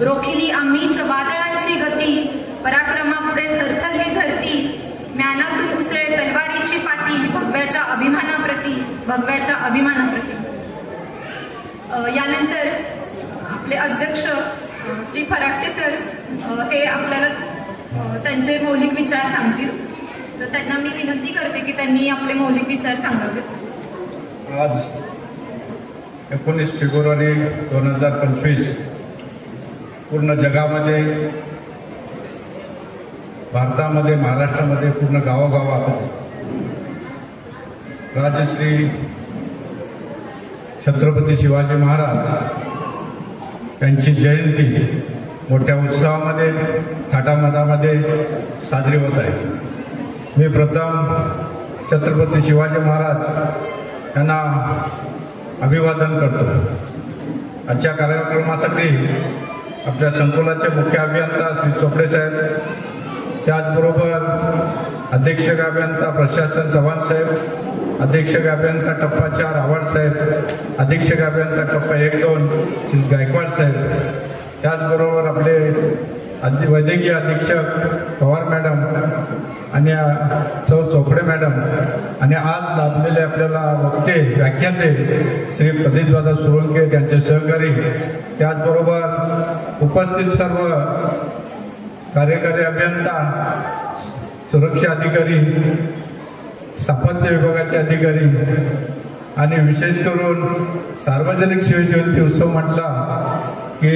रोखिली आम्हीच वादळांची गती, पराक्रमापुढे थरथरली धरती, म्यानातून उसळे तलवारीची पाती, भगव्याच्या अभिमानाप्रती, भगव्याच्या अभिमानाप्रती. यानंतर आपले अध्यक्ष श्री फराटे सर हे आपल्याला त्यांचे मौलिक विचार सांगतील. तर त्यांना मी विनंती करते की त्यांनी आपले मौलिक विचार सांगावेत. आज 19 फेब्रुवारी 2025 पूर्ण जगामध्ये, भारतामध्ये, महाराष्ट्रामध्ये, पूर्ण गावोगावामध्ये राजश्री छत्रपती शिवाजी महाराज यांची जयंती मोठ्या उत्साहामध्ये, थाटामाटामध्ये साजरी होत आहे. मी प्रथम छत्रपती शिवाजी महाराज यांना अभिवादन करतो. आजच्या कार्यक्रमासाठी आपल्या संकुलाचे मुख्य अभियंता श्री चोपडे साहेब, त्याचबरोबर अधीक्षक अभियंता प्रशासन चव्हाण साहेब, अधीक्षक अभियंता टप्पा 4 आव्हाड साहेब, अधीक्षक अभियंता टप्पा 1-2 श्री गायकवाड साहेब, त्याचबरोबर आपले वैद्यकीय अधीक्षक पवार मॅडम आणि सौ चोपडे मॅडम, आणि आज लाभलेले आपल्याला वक्ते व्याख्याते श्री प्रदीपदादा सोळंके त्यांचे सहकारी, त्याचबरोबर उपस्थित सर्व कार्यकारी अभियंता, सुरक्षा अधिकारी, स्थापत्य विभागाचे अधिकारी आणि विशेष करून सार्वजनिक शिवजयंती उत्सव म्हटला की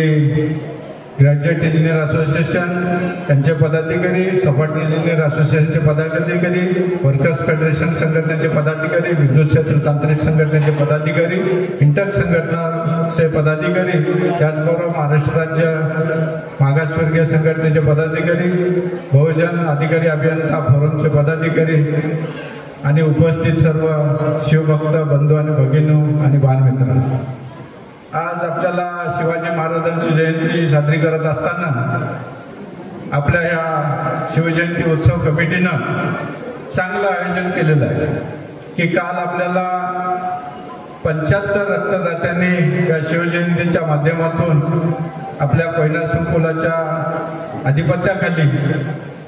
ग्रॅज्युएट इंजिनियर असोसिएशन त्यांचे पदाधिकारी, सपाट इंजिनियर असोसिएशनचे पदाधिकारी, वर्कर्स फेडरेशन संघटनेचे पदाधिकारी, विद्युत क्षेत्र तांत्रिक संघटनेचे पदाधिकारी, इंटक संघटनाचे पदाधिकारी, त्याचबरोबर महाराष्ट्र राज्य मागासवर्गीय संघटनेचे पदाधिकारी, बहुजन अधिकारी अभियंता फोरमचे पदाधिकारी आणि उपस्थित सर्व शिवभक्त बंधू आणि भगिनी आणि बालमित्र, आज आपल्याला शिवाजी महाराजांची जयंती साजरी करत असताना आपल्या या शिवजयंती उत्सव कमिटीनं चांगलं आयोजन केलेलं आहे की काल आपल्याला 75 रक्तदात्यांनी या शिवजयंतीच्या माध्यमातून आपल्या कोयना संकुलाच्या आधिपत्याखाली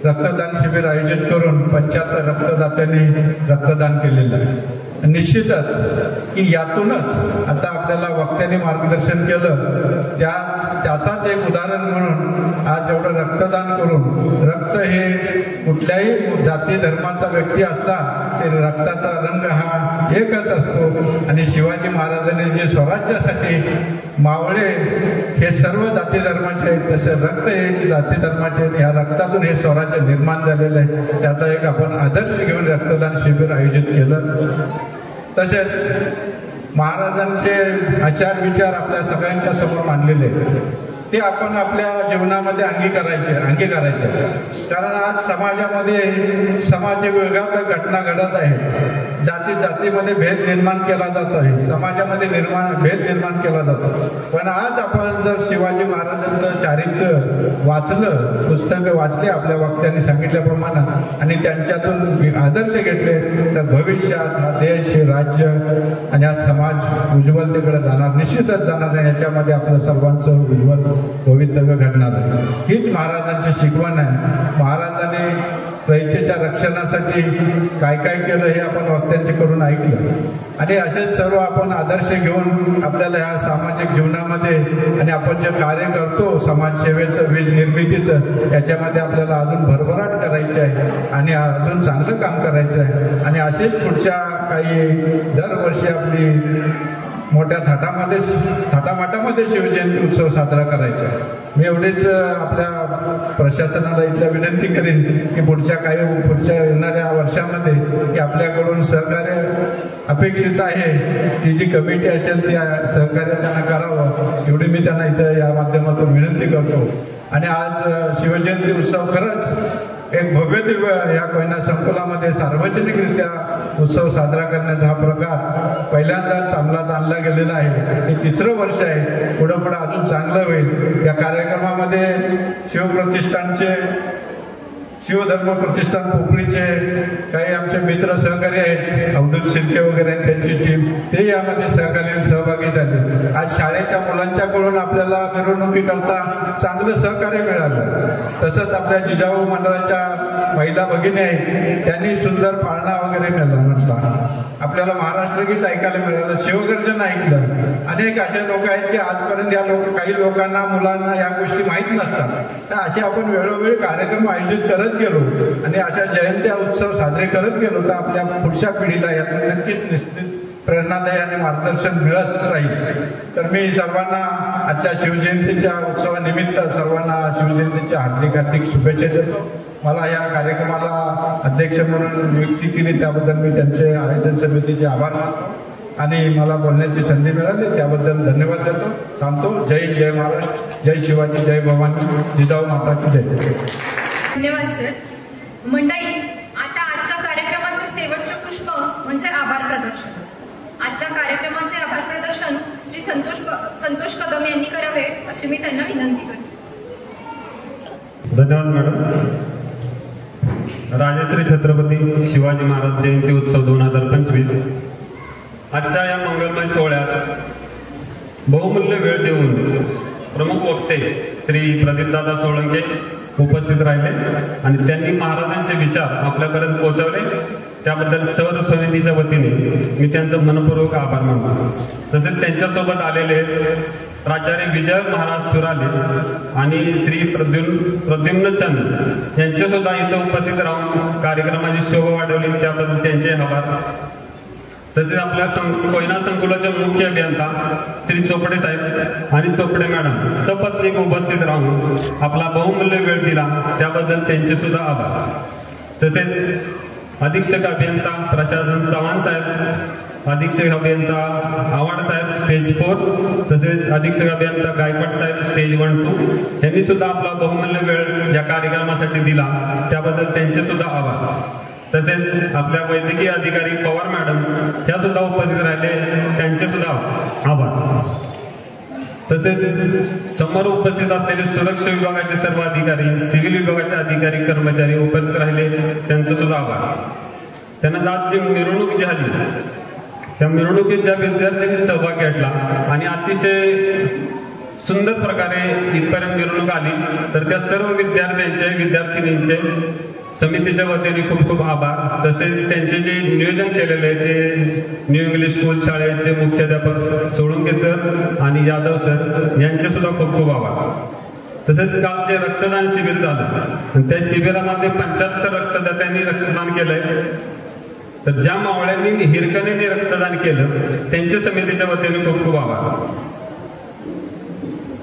रक्तदान शिबिर आयोजित करून 75 रक्तदात्यांनी रक्तदान केलेलं आहे. निश्चितच की यातूनच आता आपल्याला वक्त्यांनी मार्गदर्शन केलं, त्याचाच एक उदाहरण म्हणून आज एवढं रक्तदान करून, रक्त हे कुठल्याही जाती धर्माचा व्यक्ती असला तरी रक्ताचा रंग हा एकच असतो आणि शिवाजी महाराजांनी जे स्वराज्यासाठी मावळे हे सर्व जाती धर्माचे आहेत, तसे रक्त हे जाती धर्माचे आहेत. या रक्तातून हे स्वराज्य निर्माण झालेलं आहे. त्याचा एक आपण आदर्श घेऊन रक्तदान शिबिर आयोजित केलं. तसेच महाराजांचे आचार विचार आपल्या सगळ्यांच्या समोर मांडलेले ते आपण आपल्या जीवनामध्ये अंगी करायचे. कारण आज समाजामध्ये वेगवेगळ्या घटना घडत आहेत. जातीमध्ये भेद निर्माण केला जात आहे, समाजामध्ये भेद निर्माण केला जातो. पण आज आपण जर शिवाजी महाराजांचं चारित्र्य वाचलं, पुस्तकं वाचली आपल्या वक्त्यांनी सांगितल्याप्रमाणे आणि त्यांच्यातून आदर्श घेतले तर भविष्यात हा देश, राज्य आणि हा समाज उज्ज्वलतेकडे जाणार, निश्चितच जाणार आहे. याच्यामध्ये आपलं सर्वांचं उज्ज्वल भवितव्य घडणार आहे. हीच महाराजांची शिकवण आहे. महाराजांनी रयतेच्या रक्षणासाठी काय काय केलं हे आपण वक्त्यांचे करून ऐकलं आणि असेच सर्व आपण आदर्श घेऊन आपल्याला ह्या सामाजिक जीवनामध्ये आणि आपण जे कार्य करतो समाजसेवेचं, वीज निर्मितीचं, याच्यामध्ये आपल्याला अजून भरभराट करायची आहे आणि अजून चांगलं काम करायचं आहे. आणि असेच पुढच्या काही दरवर्षी आपली मोठ्या थाटामाटामध्ये शिवजयंती उत्सव साजरा करायचा आहे. मी एवढेच आपल्या प्रशासनाला इथल्या विनंती करेन की पुढच्या येणाऱ्या वर्षामध्ये की आपल्याकडून सहकार्य अपेक्षित आहे. ती जी कमिटी असेल ती सहकार्य त्यांना करावं एवढी मी त्यांना इथं या माध्यमातून विनंती करतो. आणि आज शिवजयंती उत्सव खरंच एक भव्य दिव्य या कोयना संकुलामध्ये सार्वजनिकरित्या उत्सव साजरा करण्याचा हा प्रकार पहिल्यांदाच अंमलात आणला गेलेला आहे. हे 3रं वर्ष आहे. पुढं अजून चांगलं होईल. या कार्यक्रमामध्ये शिवधर्म प्रतिष्ठान पोपळीचे काही आमचे मित्र सहकारी आहेत, अब्दुल शिर्के वगैरे त्यांची टीम, ते यामध्ये सहभागी झाले. आज शाळेच्या मुलांच्याकडून आपल्याला मिरवणुकीकरता चांगलं सहकार्य मिळालं. तसंच आपल्या जिजाऊ मंडळाच्या महिला भगिनी आहेत, त्यांनी सुंदर पाळणा वगैरे म्हटला. आपल्याला महाराष्ट्र गीत ऐकायला मिळालं, शिवगर्जन ऐकलं. अनेक असे लोक आहेत की आजपर्यंत काही लोकांना मुलांना या गोष्टी माहीत नसतात. तर असे आपण वेळोवेळी कार्यक्रम आयोजित करत गेलो आणि अशा जयंत्या उत्सव साजरे करत गेलो तर आपल्या पुढच्या पिढीला यातून नक्कीच निश्चित प्रेरणादायी आणि मार्गदर्शन मिळत राहील. तर मी सर्वांना आजच्या शिवजयंतीच्या उत्सवानिमित्त सर्वांना शिवजयंतीच्या हार्दिक हार्दिक शुभेच्छा देतो. मला या कार्यक्रमाला अध्यक्ष म्हणून नियुक्ती केली त्याबद्दल मी त्यांचे आयोजन समितीचे आभार मानतो आणि मला बोलण्याची संधी मिळाली त्याबद्दल धन्यवाद देतो. थांबतो. जय हिंद, जय महाराष्ट्र, जय शिवाजी, जय भवानी, जिजाऊ माता की जय. धन्यवाद सर. मंडळी, आता आजच्या कार्यक्रमाचे शेवटचे पुष्प म्हणजे आभार प्रदर्शन. आजच्या कार्यक्रमाचे आभार प्रदर्शन श्री संतोष कदम यांनी करावे अशी मी त्यांना विनंती करते. धन्यवाद मॅडम. राजश्री छत्रपती शिवाजी महाराज जयंती उत्सव 2025 आजच्या या मंगलमय सोहळ्यात बहुमूल्य वेळ देऊन प्रमुख वक्ते श्री प्रदीपदादा सोळंके उपस्थित राहिले आणि त्यांनी महाराजांचे विचार आपल्यापर्यंत पोहोचवले. त्याबद्दल सर्व समितीच्या वतीने मी त्यांचं मनपूर्वक आभार मानतो. तसेच त्यांच्यासोबत आलेले प्राचार्य विजय महाराज सुराले आणि श्री प्रद्युम्न चंद यांचे सुद्धा इथं उपस्थित राहून कार्यक्रमाची शोभा वाढवली, त्याबद्दल त्यांचे आभार. तसेच आपल्या कोयना संकुलाचे मुख्य अभियंता श्री चोपडे साहेब आणि चोपडे मॅडम सपत्नीक उपस्थित राहून आपला बहुमूल्य वेळ दिला, त्याबद्दल त्यांचे सुद्धा आभार. तसेच अधीक्षक अभियंता प्रशासन चव्हाण साहेब, अधीक्षक अभियंता आव्हाड साहेब स्टेज 4, तसेच अधीक्षक अभियंता गायकवाड साहेब स्टेज 1-2 यांनी सुद्धा आपला बहुमूल्य वेळ या कार्यक्रमासाठी दिला, त्याबद्दल त्यांचे सुद्धा आभार. तसेच आपल्या वैद्यकीय अधिकारी पवार मॅडम ह्या सुद्धा उपस्थित राहिले, त्यांचे सुद्धा आभार. तसेच समोर उपस्थित असलेले सुरक्षा विभागाचे सर्व अधिकारी, सिव्हिल विभागाचे अधिकारी कर्मचारी उपस्थित राहिले, त्यांचं सुद्धा आभार. त्यांना आज जी मिरवणूक झाली त्या मिरवणुकीत ज्या विद्यार्थ्यांनी सहभाग घेतला आणि अतिशय सुंदर प्रकारे इथपर्यंत मिरवणूक आली, तर त्या सर्व विद्यार्थ्यांचे विद्यार्थिनींचे समितीच्या वतीने खूप खूप आभार. तसेच त्यांचे जे नियोजन केलेले ते न्यू इंग्लिश स्कूल शाळेचे मुख्याध्यापक सोळंके सर आणि यादव सर यांचे सुद्धा खूप खूप आभार. तसेच काल जे रक्तदान शिबिर झालं त्या शिबिरामध्ये 75 रक्तदात्यांनी रक्तदान केलंय. तर ज्या मावळ्यांनी हिरकणीने रक्तदान केलं त्यांच्या समितीच्या वतीने खूप खूप आभार.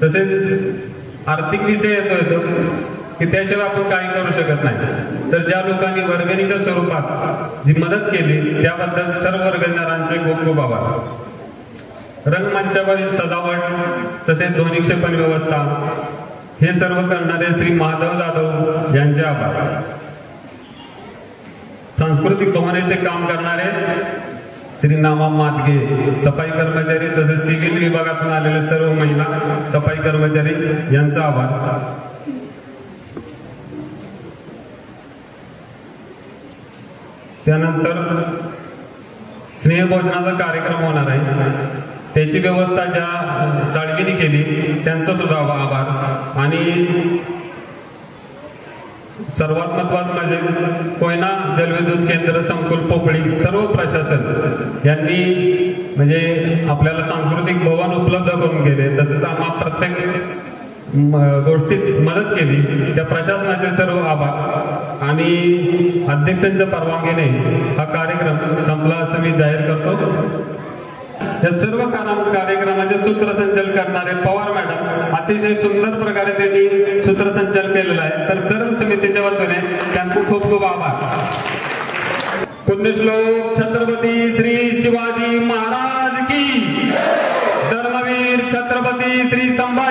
तसेच आर्थिक विषय येतो की त्याशिवाय आपण काही करू शकत नाही. तर ज्या लोकांनी वर्गणीच्या स्वरूपात जी मदत केली त्याबद्दल सर्व वर्गणीदारांचे खूप खूप आभार. रंगमंचावरील सजावट तसेच ध्वनिक्षेपण व्यवस्था हे सर्व करणारे श्री माधव जाधव यांचे आभार. सांस्कृतिक भवन येथे काम करणारे श्री नामा मातगे सफाई कर्मचारी तसेच सिव्हिल विभागातून आलेले सर्व महिला सफाई कर्मचारी यांचा आभार. त्यानंतर स्नेहभोजनाचा कार्यक्रम होणार आहे, त्याची व्यवस्था ज्या साळवीने केली त्यांचा सुद्धा आभार. आणि सर्वात महत्वाचं म्हणजे कोयना जलविद्युत केंद्र संकुल पोपळी सर्व प्रशासन यांनी म्हणजे आपल्याला सांस्कृतिक भवन उपलब्ध करून गेले, तसेच आम्हाला प्रत्येक गोष्टीत मदत केली त्या प्रशासनाचे सर्व आभार. आणि अध्यक्षांच्या परवानगीने हा कार्यक्रम संपला असं मी जाहीर करतो. या सर्व कार्यक्रमाचे सूत्रसंचालन करणारे पवार मॅडम अतिशय सुंदर प्रकारे त्यांनी सूत्रसंचालन केलेलं आहे, तर सर्व समितीच्या वतीने त्यांचे खूप खूप आभार. पुण्यश्लोक छत्रपती श्री शिवाजी महाराज की, धर्मवीर छत्रपती श्री संभाजी